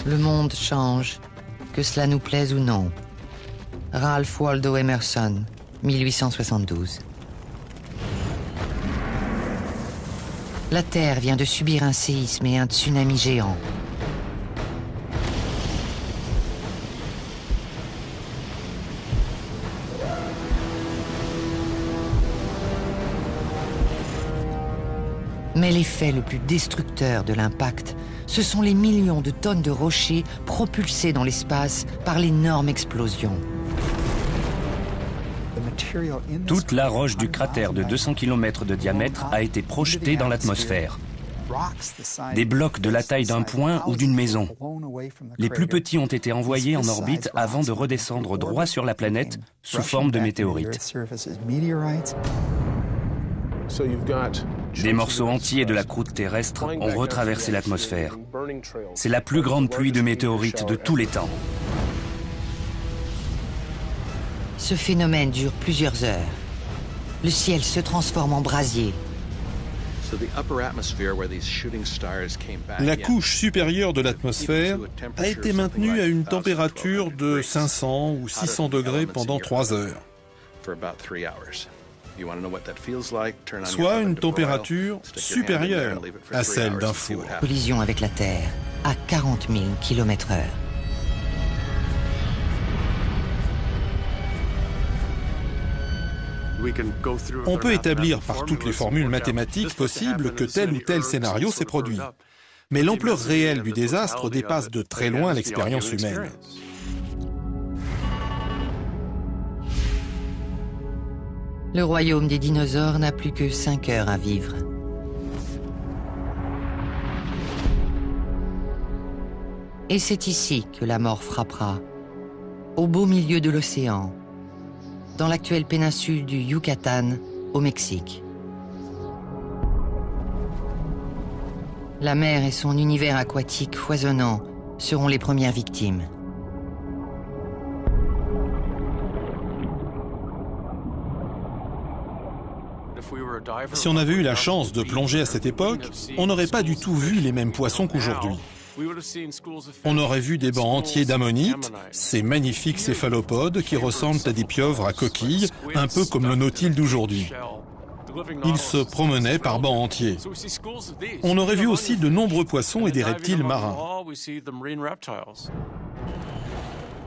Le monde change, que cela nous plaise ou non. Ralph Waldo Emerson, 1872. La Terre vient de subir un séisme et un tsunami géant. Mais l'effet le plus destructeur de l'impact, ce sont les millions de tonnes de rochers propulsés dans l'espace par l'énorme explosion. Toute la roche du cratère de 200 km de diamètre a été projetée dans l'atmosphère. Des blocs de la taille d'un point ou d'une maison. Les plus petits ont été envoyés en orbite avant de redescendre droit sur la planète sous forme de météorites. Des morceaux entiers de la croûte terrestre ont retraversé l'atmosphère. C'est la plus grande pluie de météorites de tous les temps. Ce phénomène dure plusieurs heures. Le ciel se transforme en brasier. La couche supérieure de l'atmosphère a été maintenue à une température de 500 ou 600 degrés pendant 3 heures. Soit une température supérieure à celle d'un four. Collision avec la Terre à 40 000 km/h. On peut établir par toutes les formules mathématiques possibles que tel ou tel scénario s'est produit. Mais l'ampleur réelle du désastre dépasse de très loin l'expérience humaine. Le royaume des dinosaures n'a plus que 5 heures à vivre. Et c'est ici que la mort frappera, au beau milieu de l'océan, dans l'actuelle péninsule du Yucatan, au Mexique. La mer et son univers aquatique foisonnant seront les premières victimes. Si on avait eu la chance de plonger à cette époque, on n'aurait pas du tout vu les mêmes poissons qu'aujourd'hui. On aurait vu des bancs entiers d'ammonites, ces magnifiques céphalopodes qui ressemblent à des pieuvres à coquilles, un peu comme le nautile d'aujourd'hui. Ils se promenaient par bancs entiers. On aurait vu aussi de nombreux poissons et des reptiles marins.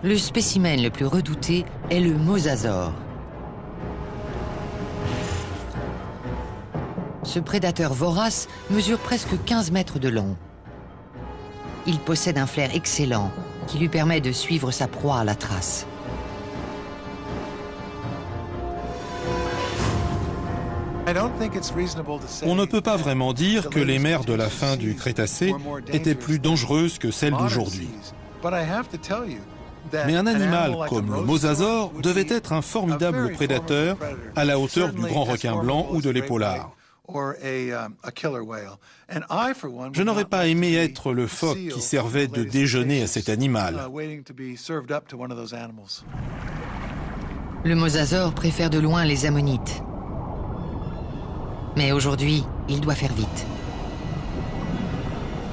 Le spécimen le plus redouté est le mosasaure. Ce prédateur vorace mesure presque 15 mètres de long. Il possède un flair excellent qui lui permet de suivre sa proie à la trace. On ne peut pas vraiment dire que les mers de la fin du Crétacé étaient plus dangereuses que celles d'aujourd'hui. Mais un animal comme le mosasaure devait être un formidable prédateur à la hauteur du grand requin blanc ou de l'épaulard. Je n'aurais pas aimé être le phoque qui servait de déjeuner à cet animal. Le mosasaure préfère de loin les ammonites. Mais aujourd'hui, il doit faire vite.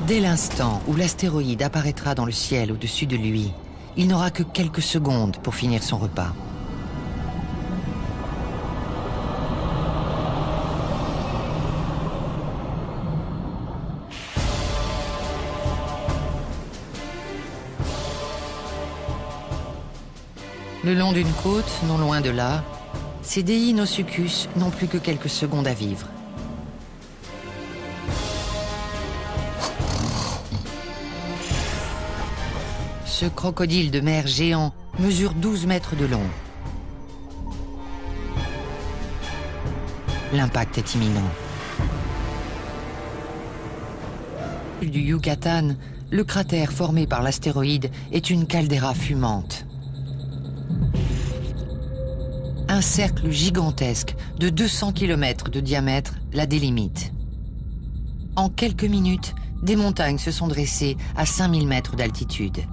Dès l'instant où l'astéroïde apparaîtra dans le ciel au-dessus de lui, il n'aura que quelques secondes pour finir son repas. Le long d'une côte, non loin de là, ces Deinosuchus n'ont plus que quelques secondes à vivre. Ce crocodile de mer géant mesure 12 mètres de long. L'impact est imminent. Du Yucatan, le cratère formé par l'astéroïde est une caldeira fumante. Un cercle gigantesque de 200 km de diamètre la délimite. En quelques minutes, des montagnes se sont dressées à 5000 mètres d'altitude.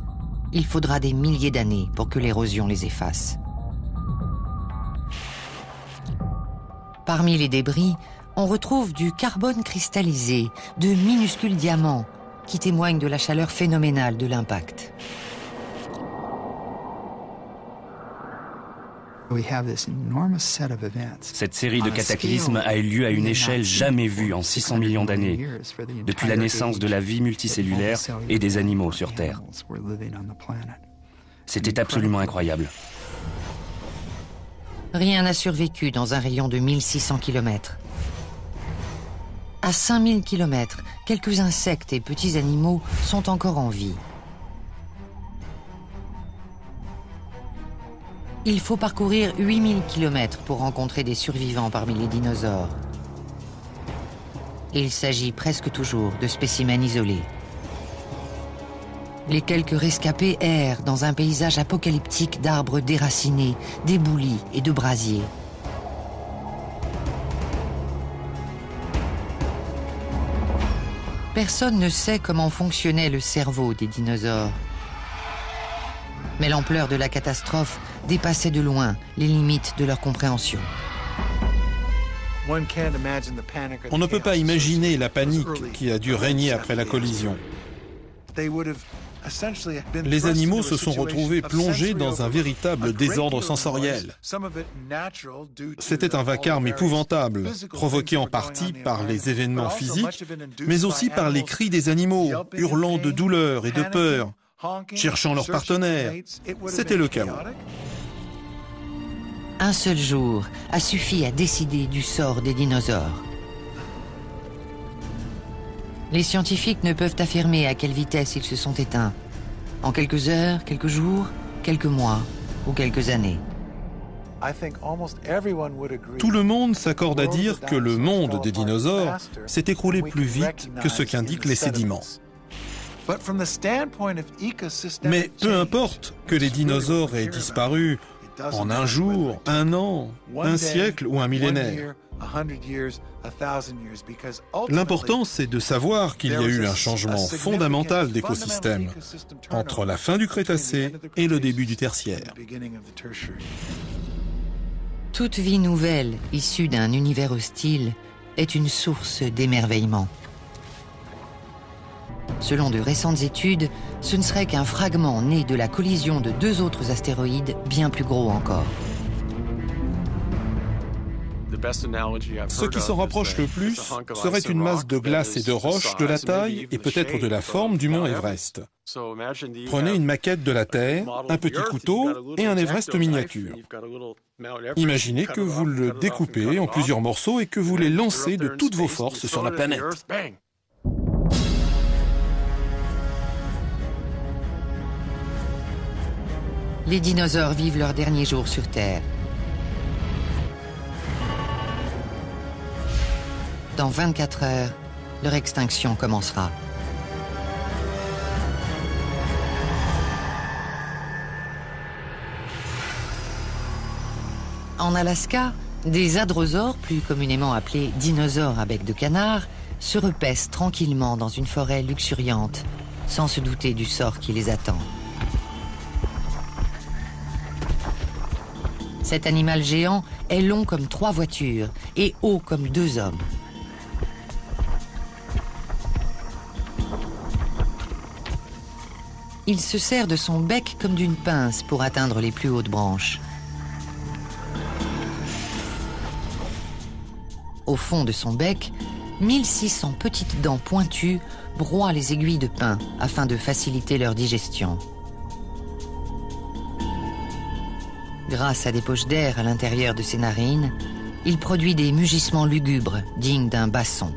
Il faudra des milliers d'années pour que l'érosion les efface. Parmi les débris, on retrouve du carbone cristallisé, de minuscules diamants qui témoignent de la chaleur phénoménale de l'impact. Cette série de cataclysmes a eu lieu à une échelle jamais vue en 600 millions d'années, depuis la naissance de la vie multicellulaire et des animaux sur Terre. C'était absolument incroyable. Rien n'a survécu dans un rayon de 1600 km. À 5000 km, quelques insectes et petits animaux sont encore en vie. Il faut parcourir 8000 km pour rencontrer des survivants parmi les dinosaures. Il s'agit presque toujours de spécimens isolés. Les quelques rescapés errent dans un paysage apocalyptique d'arbres déracinés, d'éboulis et de brasiers. Personne ne sait comment fonctionnait le cerveau des dinosaures. Mais l'ampleur de la catastrophe dépassait de loin les limites de leur compréhension. On ne peut pas imaginer la panique qui a dû régner après la collision. Les animaux se sont retrouvés plongés dans un véritable désordre sensoriel. C'était un vacarme épouvantable, provoqué en partie par les événements physiques, mais aussi par les cris des animaux, hurlant de douleur et de peur, cherchant leur partenaire. C'était le chaos. Un seul jour a suffi à décider du sort des dinosaures. Les scientifiques ne peuvent affirmer à quelle vitesse ils se sont éteints. En quelques heures, quelques jours, quelques mois ou quelques années. Tout le monde s'accorde à dire que le monde des dinosaures s'est écroulé plus vite que ce qu'indiquent les sédiments. Mais peu importe que les dinosaures aient disparu en un jour, un an, un siècle ou un millénaire. L'important, c'est de savoir qu'il y a eu un changement fondamental d'écosystème entre la fin du Crétacé et le début du Tertiaire. Toute vie nouvelle, issue d'un univers hostile, est une source d'émerveillement. Selon de récentes études, ce ne serait qu'un fragment né de la collision de deux autres astéroïdes bien plus gros encore. Ce qui s'en rapproche le plus serait une masse de glace et de roches de la taille et peut-être de la forme du mont Everest. Prenez une maquette de la Terre, un petit couteau et un Everest miniature. Imaginez que vous le découpez en plusieurs morceaux et que vous les lancez de toutes vos forces sur la planète. Les dinosaures vivent leurs derniers jours sur Terre. Dans 24 heures, leur extinction commencera. En Alaska, Des hadrosaures, plus communément appelés dinosaures à bec de canard, se repaissent tranquillement dans une forêt luxuriante, sans se douter du sort qui les attend. Cet animal géant est long comme 3 voitures et haut comme 2 hommes. Il se sert de son bec comme d'une pince pour atteindre les plus hautes branches. Au fond de son bec, 1600 petites dents pointues broient les aiguilles de pin afin de faciliter leur digestion. Grâce à des poches d'air à l'intérieur de ses narines, il produit des mugissements lugubres dignes d'un basson.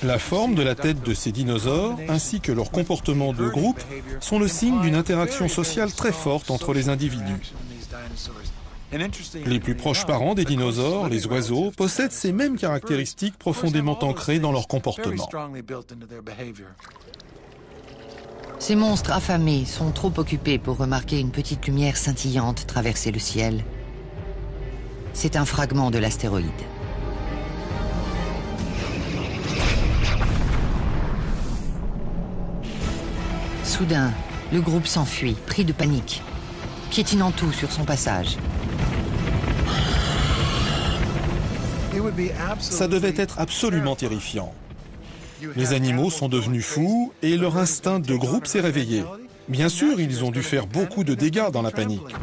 La forme de la tête de ces dinosaures, ainsi que leur comportement de groupe, sont le signe d'une interaction sociale très forte entre les individus. Les plus proches parents des dinosaures, les oiseaux, possèdent ces mêmes caractéristiques profondément ancrées dans leur comportement. Ces monstres affamés sont trop occupés pour remarquer une petite lumière scintillante traverser le ciel. C'est un fragment de l'astéroïde. Soudain, le groupe s'enfuit, pris de panique, piétinant tout sur son passage. Ça devait être absolument terrifiant. Les animaux sont devenus fous et leur instinct de groupe s'est réveillé. Bien sûr, ils ont dû faire beaucoup de dégâts dans la panique.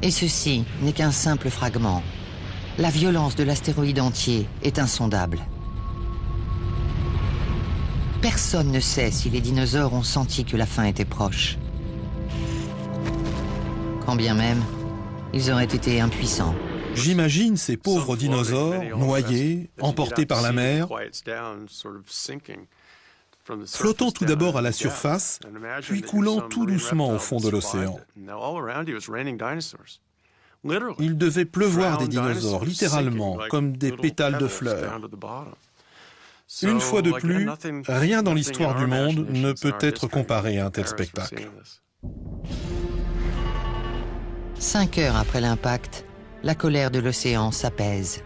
Et ceci n'est qu'un simple fragment. La violence de l'astéroïde entier est insondable. Personne ne sait si les dinosaures ont senti que la fin était proche. Quand bien même, ils auraient été impuissants. J'imagine ces pauvres dinosaures noyés, emportés par la mer, flottant tout d'abord à la surface, puis coulant tout doucement au fond de l'océan. Il devait pleuvoir des dinosaures, littéralement, comme des pétales de fleurs. Une fois de plus, rien dans l'histoire du monde ne peut être comparé à un tel spectacle. 5 heures après l'impact, la colère de l'océan s'apaise.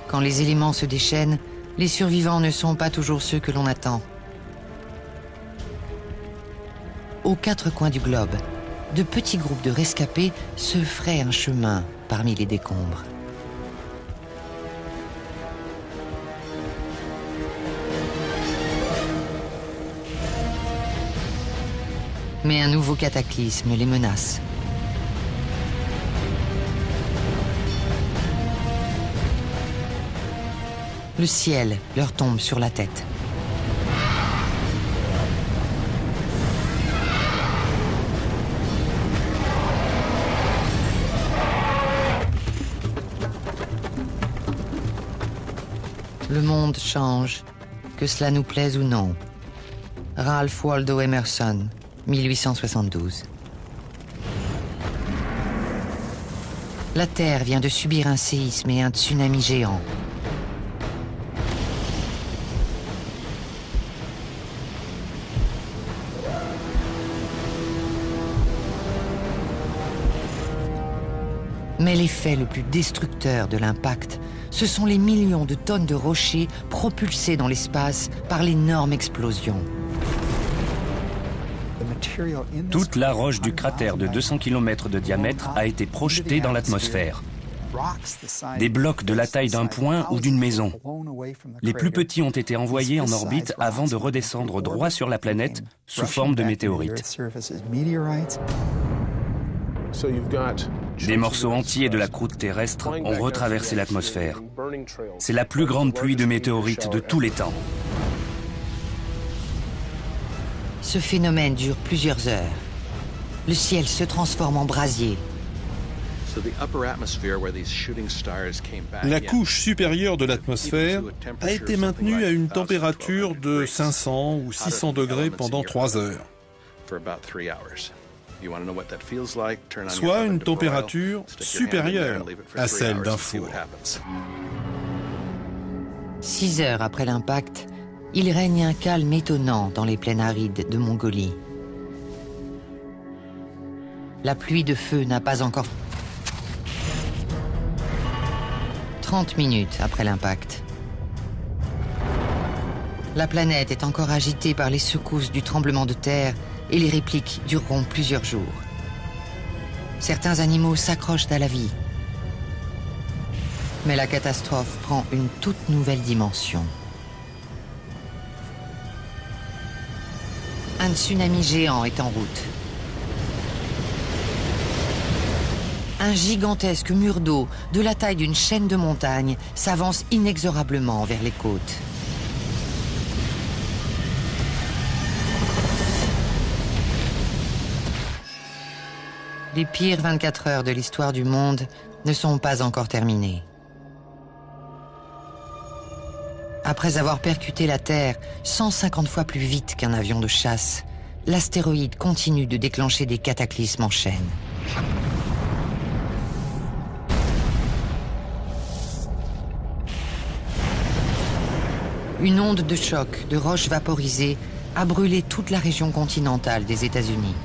Quand les éléments se déchaînent, les survivants ne sont pas toujours ceux que l'on attend. Aux 4 coins du globe, de petits groupes de rescapés se fraient un chemin parmi les décombres. Mais un nouveau cataclysme les menace. Le ciel leur tombe sur la tête. Le monde change, que cela nous plaise ou non. Ralph Waldo Emerson, 1872. La Terre vient de subir un séisme et un tsunami géant. Mais l'effet le plus destructeur de l'impact, ce sont les millions de tonnes de rochers propulsés dans l'espace par l'énorme explosion. Toute la roche du cratère de 200 km de diamètre a été projetée dans l'atmosphère. Des blocs de la taille d'un point ou d'une maison. Les plus petits ont été envoyés en orbite avant de redescendre droit sur la planète sous forme de météorites. Des morceaux entiers de la croûte terrestre ont retraversé l'atmosphère. C'est la plus grande pluie de météorites de tous les temps. Ce phénomène dure plusieurs heures. Le ciel se transforme en brasier. La couche supérieure de l'atmosphère a été maintenue à une température de 500 ou 600 degrés pendant 3 heures. Soit une température supérieure à celle d'un four. 6 heures après l'impact, Il règne un calme étonnant dans les plaines arides de Mongolie. La pluie de feu n'a pas encore... 30 minutes après l'impact. La planète est encore agitée par les secousses du tremblement de terre et les répliques dureront plusieurs jours. Certains animaux s'accrochent à la vie. Mais la catastrophe prend une toute nouvelle dimension. Un tsunami géant est en route. Un gigantesque mur d'eau de la taille d'une chaîne de montagnes s'avance inexorablement vers les côtes. Les pires 24 heures de l'histoire du monde ne sont pas encore terminées. Après avoir percuté la Terre 150 fois plus vite qu'un avion de chasse, l'astéroïde continue de déclencher des cataclysmes en chaîne. Une onde de choc de roches vaporisées a brûlé toute la région continentale des États-Unis.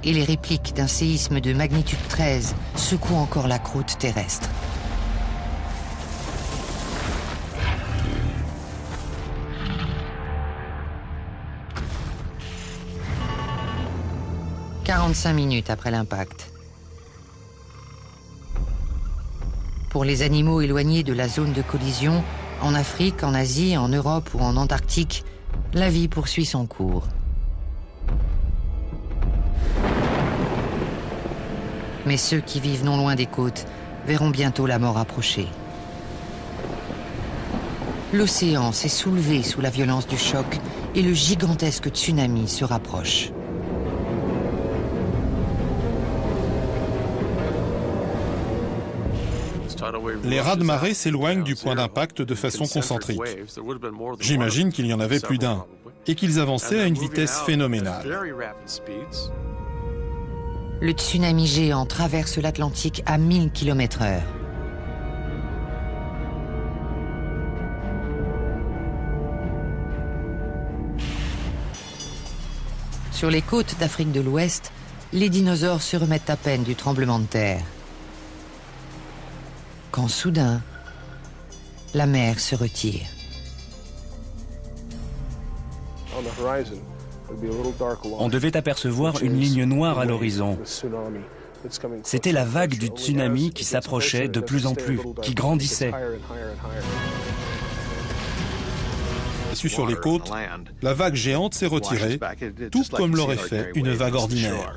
Et les répliques d'un séisme de magnitude 13 secouent encore la croûte terrestre. « 45 minutes après l'impact. Pour les animaux éloignés de la zone de collision, en Afrique, en Asie, en Europe ou en Antarctique, la vie poursuit son cours. Mais ceux qui vivent non loin des côtes verront bientôt la mort approcher. L'océan s'est soulevé sous la violence du choc et le gigantesque tsunami se rapproche. Les raz-de-marée s'éloignent du point d'impact de façon concentrique. J'imagine qu'il y en avait plus d'un, et qu'ils avançaient à une vitesse phénoménale. Le tsunami géant traverse l'Atlantique à 1000 km/h. Sur les côtes d'Afrique de l'Ouest, les dinosaures se remettent à peine du tremblement de terre. Quand soudain, la mer se retire. On devait apercevoir une ligne noire à l'horizon. C'était la vague du tsunami qui s'approchait de plus en plus, qui grandissait. Sur les côtes, la vague géante s'est retirée, tout comme l'aurait fait une vague ordinaire.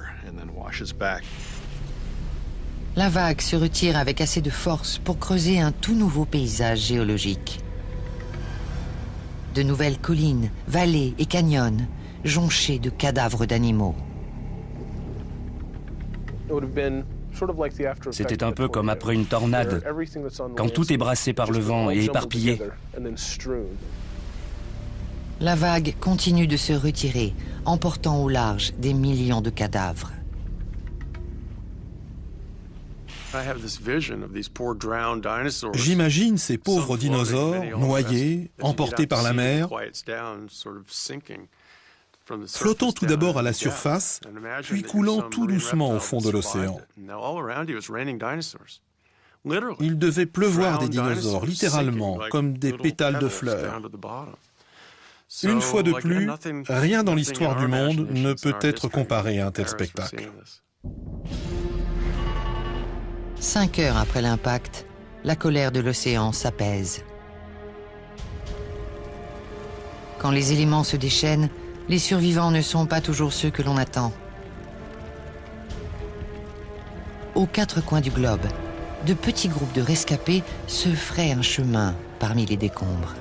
La vague se retire avec assez de force pour creuser un tout nouveau paysage géologique. De nouvelles collines, vallées et canyons, jonchés de cadavres d'animaux. C'était un peu comme après une tornade, quand tout est brassé par le vent et éparpillé. La vague continue de se retirer, emportant au large des millions de cadavres. J'imagine ces pauvres dinosaures noyés, emportés par la mer, flottant tout d'abord à la surface, puis coulant tout doucement au fond de l'océan. Il devait pleuvoir des dinosaures, littéralement, comme des pétales de fleurs. Une fois de plus, rien dans l'histoire du monde ne peut être comparé à un tel spectacle. 5 heures après l'impact, la colère de l'océan s'apaise. Quand les éléments se déchaînent, les survivants ne sont pas toujours ceux que l'on attend. Aux 4 coins du globe, de petits groupes de rescapés se fraient un chemin parmi les décombres.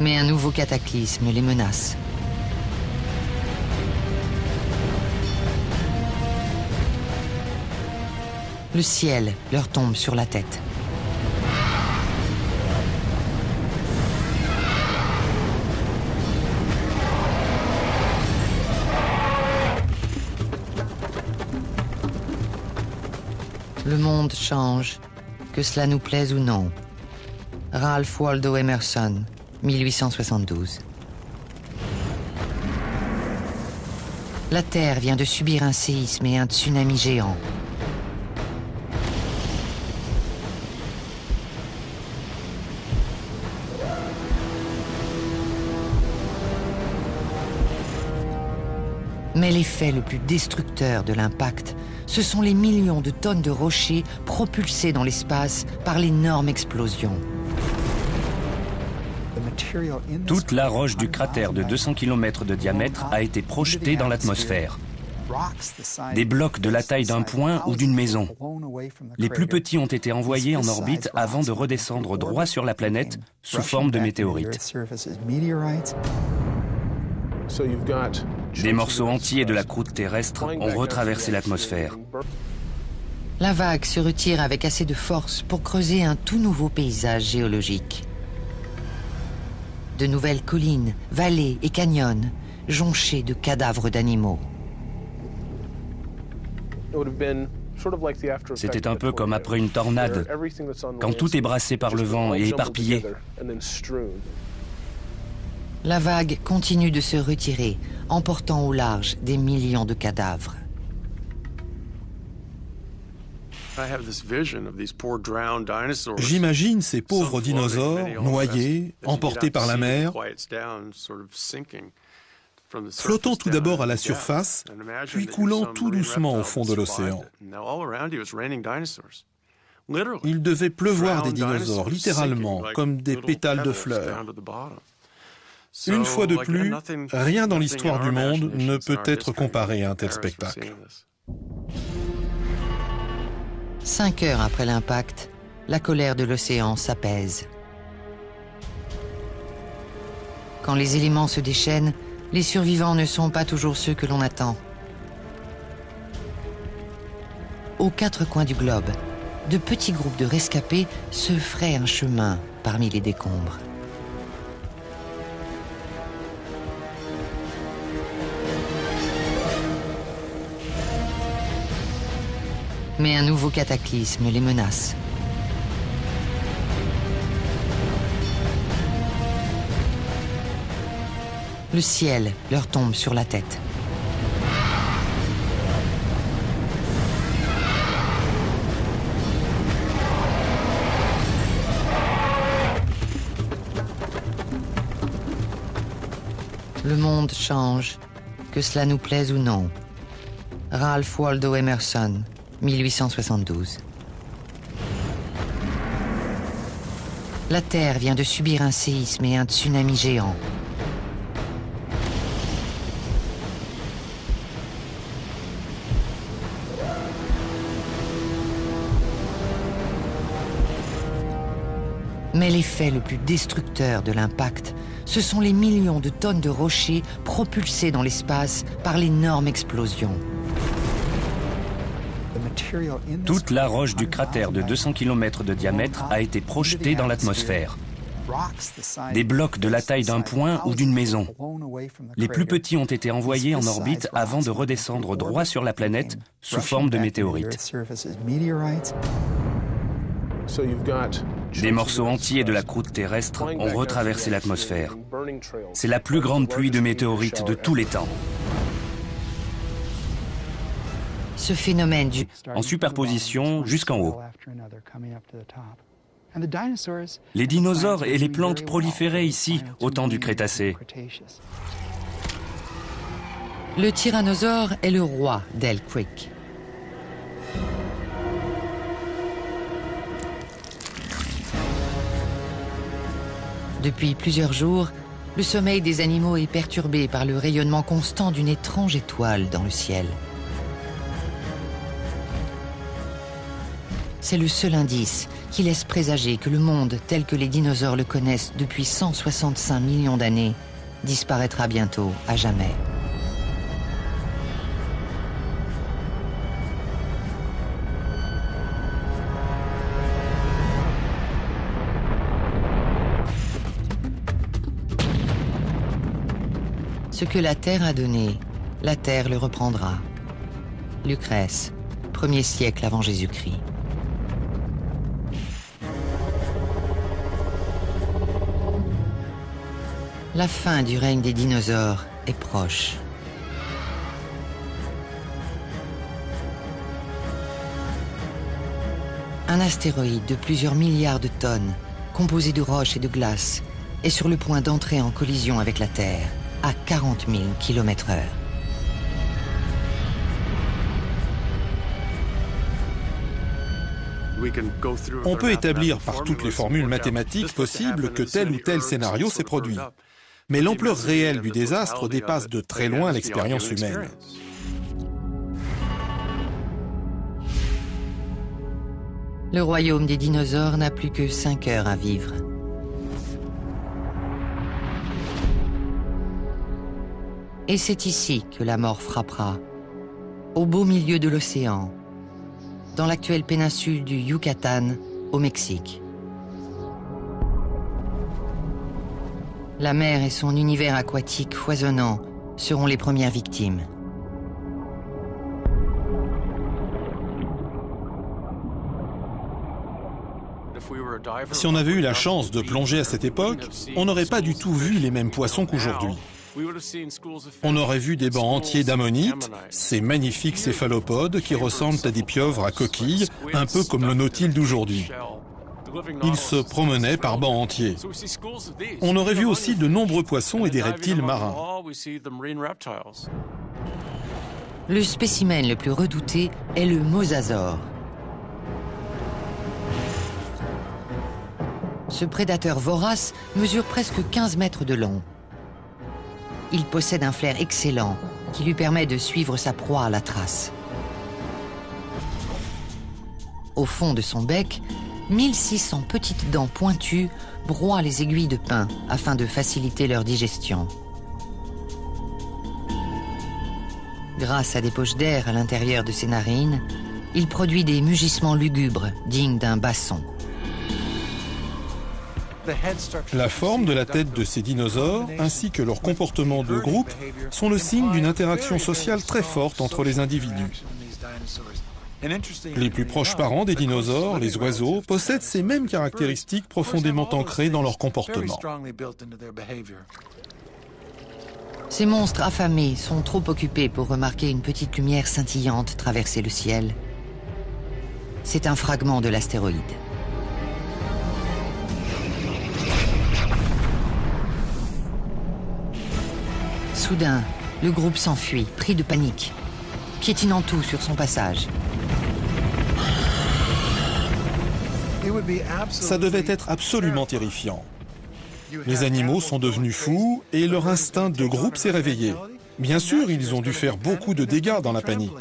Mais un nouveau cataclysme les menace. Le ciel leur tombe sur la tête. Le monde change, que cela nous plaise ou non. Ralph Waldo Emerson, 1872. La Terre vient de subir un séisme et un tsunami géant. Mais l'effet le plus destructeur de l'impact, ce sont les millions de tonnes de rochers propulsés dans l'espace par l'énorme explosion. Toute la roche du cratère de 200 km de diamètre a été projetée dans l'atmosphère. Des blocs de la taille d'un point ou d'une maison. Les plus petits ont été envoyés en orbite avant de redescendre droit sur la planète sous forme de météorites. Des morceaux entiers de la croûte terrestre ont retraversé l'atmosphère. La vague se retire avec assez de force pour creuser un tout nouveau paysage géologique. De nouvelles collines, vallées et canyons, jonchés de cadavres d'animaux. C'était un peu comme après une tornade, quand tout est brassé par le vent et éparpillé. La vague continue de se retirer, emportant au large des millions de cadavres. J'imagine ces pauvres dinosaures noyés, emportés par la mer, flottant tout d'abord à la surface, puis coulant tout doucement au fond de l'océan. Il devait pleuvoir des dinosaures, littéralement, comme des pétales de fleurs. Une fois de plus, rien dans l'histoire du monde ne peut être comparé à un tel spectacle. 5 heures après l'impact, la colère de l'océan s'apaise. Quand les éléments se déchaînent, les survivants ne sont pas toujours ceux que l'on attend. Aux 4 coins du globe, de petits groupes de rescapés se fraient un chemin parmi les décombres. Mais un nouveau cataclysme les menace. Le ciel leur tombe sur la tête. Le monde change, que cela nous plaise ou non. Ralph Waldo Emerson, 1872. La Terre vient de subir un séisme et un tsunami géant. Mais l'effet le plus destructeur de l'impact, ce sont les millions de tonnes de rochers propulsés dans l'espace par l'énorme explosion. Toute la roche du cratère de 200 km de diamètre a été projetée dans l'atmosphère. Des blocs de la taille d'un point ou d'une maison. Les plus petits ont été envoyés en orbite avant de redescendre droit sur la planète sous forme de météorites. Des morceaux entiers de la croûte terrestre ont retraversé l'atmosphère. C'est la plus grande pluie de météorites de tous les temps. Ce phénomène en superposition jusqu'en haut. Les dinosaures et les plantes proliféraient ici au temps du Crétacé. Le tyrannosaure est le roi d'Elk Creek. Depuis plusieurs jours, le sommeil des animaux est perturbé par le rayonnement constant d'une étrange étoile dans le ciel. C'est le seul indice qui laisse présager que le monde tel que les dinosaures le connaissent depuis 165 millions d'années disparaîtra bientôt à jamais. Ce que la Terre a donné, la Terre le reprendra. Lucrèce, 1er siècle avant Jésus-Christ. La fin du règne des dinosaures est proche. Un astéroïde de plusieurs milliards de tonnes, composé de roches et de glace, est sur le point d'entrer en collision avec la Terre, à 40 000 km/h. On peut établir par toutes les formules mathématiques possibles que tel ou tel scénario s'est produit. Mais l'ampleur réelle du désastre dépasse de très loin l'expérience humaine. Le royaume des dinosaures n'a plus que 5 heures à vivre. Et c'est ici que la mort frappera, au beau milieu de l'océan, dans l'actuelle péninsule du Yucatan, au Mexique. La mer et son univers aquatique foisonnant seront les premières victimes. Si on avait eu la chance de plonger à cette époque, on n'aurait pas du tout vu les mêmes poissons qu'aujourd'hui. On aurait vu des bancs entiers d'ammonites, ces magnifiques céphalopodes qui ressemblent à des pieuvres à coquilles, un peu comme le nautile d'aujourd'hui. Ils se promenaient par bancs entiers. On aurait vu aussi de nombreux poissons et des reptiles marins. Le spécimen le plus redouté est le mosasaure. Ce prédateur vorace mesure presque 15 mètres de long. Il possède un flair excellent qui lui permet de suivre sa proie à la trace. Au fond de son bec, 1600 petites dents pointues broient les aiguilles de pin afin de faciliter leur digestion. Grâce à des poches d'air à l'intérieur de ses narines, il produit des mugissements lugubres dignes d'un basson. La forme de la tête de ces dinosaures, ainsi que leur comportement de groupe, sont le signe d'une interaction sociale très forte entre les individus. Les plus proches parents des dinosaures, les oiseaux, possèdent ces mêmes caractéristiques profondément ancrées dans leur comportement. Ces monstres affamés sont trop occupés pour remarquer une petite lumière scintillante traverser le ciel. C'est un fragment de l'astéroïde. Soudain, le groupe s'enfuit, pris de panique, piétinant tout sur son passage. Ça devait être absolument terrifiant. Les animaux sont devenus fous et leur instinct de groupe s'est réveillé. Bien sûr, ils ont dû faire beaucoup de dégâts dans la panique.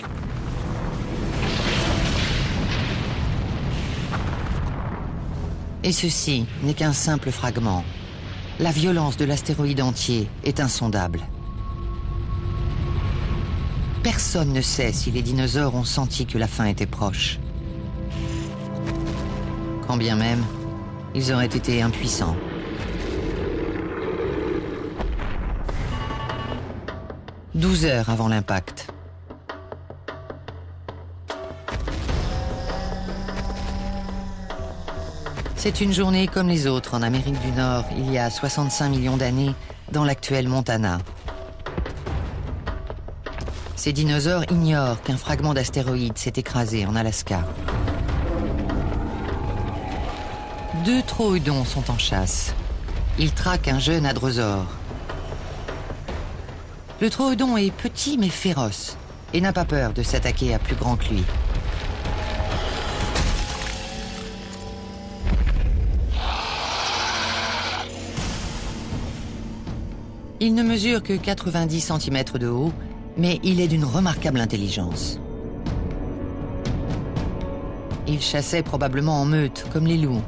Et ceci n'est qu'un simple fragment. La violence de l'astéroïde entier est insondable. Personne ne sait si les dinosaures ont senti que la fin était proche. Quand bien même, ils auraient été impuissants. « 12 heures avant l'impact. C'est une journée comme les autres en Amérique du Nord, il y a 65 millions d'années, dans l'actuel Montana. Ces dinosaures ignorent qu'un fragment d'astéroïde s'est écrasé en Alaska. 2 troodons sont en chasse. Ils traquent un jeune hadrosaure. Le troodon est petit mais féroce et n'a pas peur de s'attaquer à plus grand que lui. Il ne mesure que 90 cm de haut, mais il est d'une remarquable intelligence. Il chassait probablement en meute, comme les loups,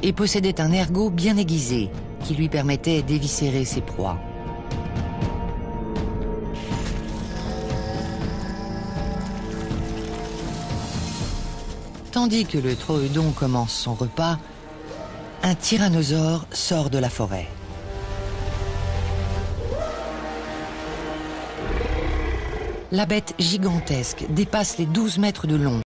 et possédait un ergot bien aiguisé qui lui permettait d'éviscérer ses proies. Tandis que le troodon commence son repas, un tyrannosaure sort de la forêt. La bête gigantesque dépasse les 12 mètres de long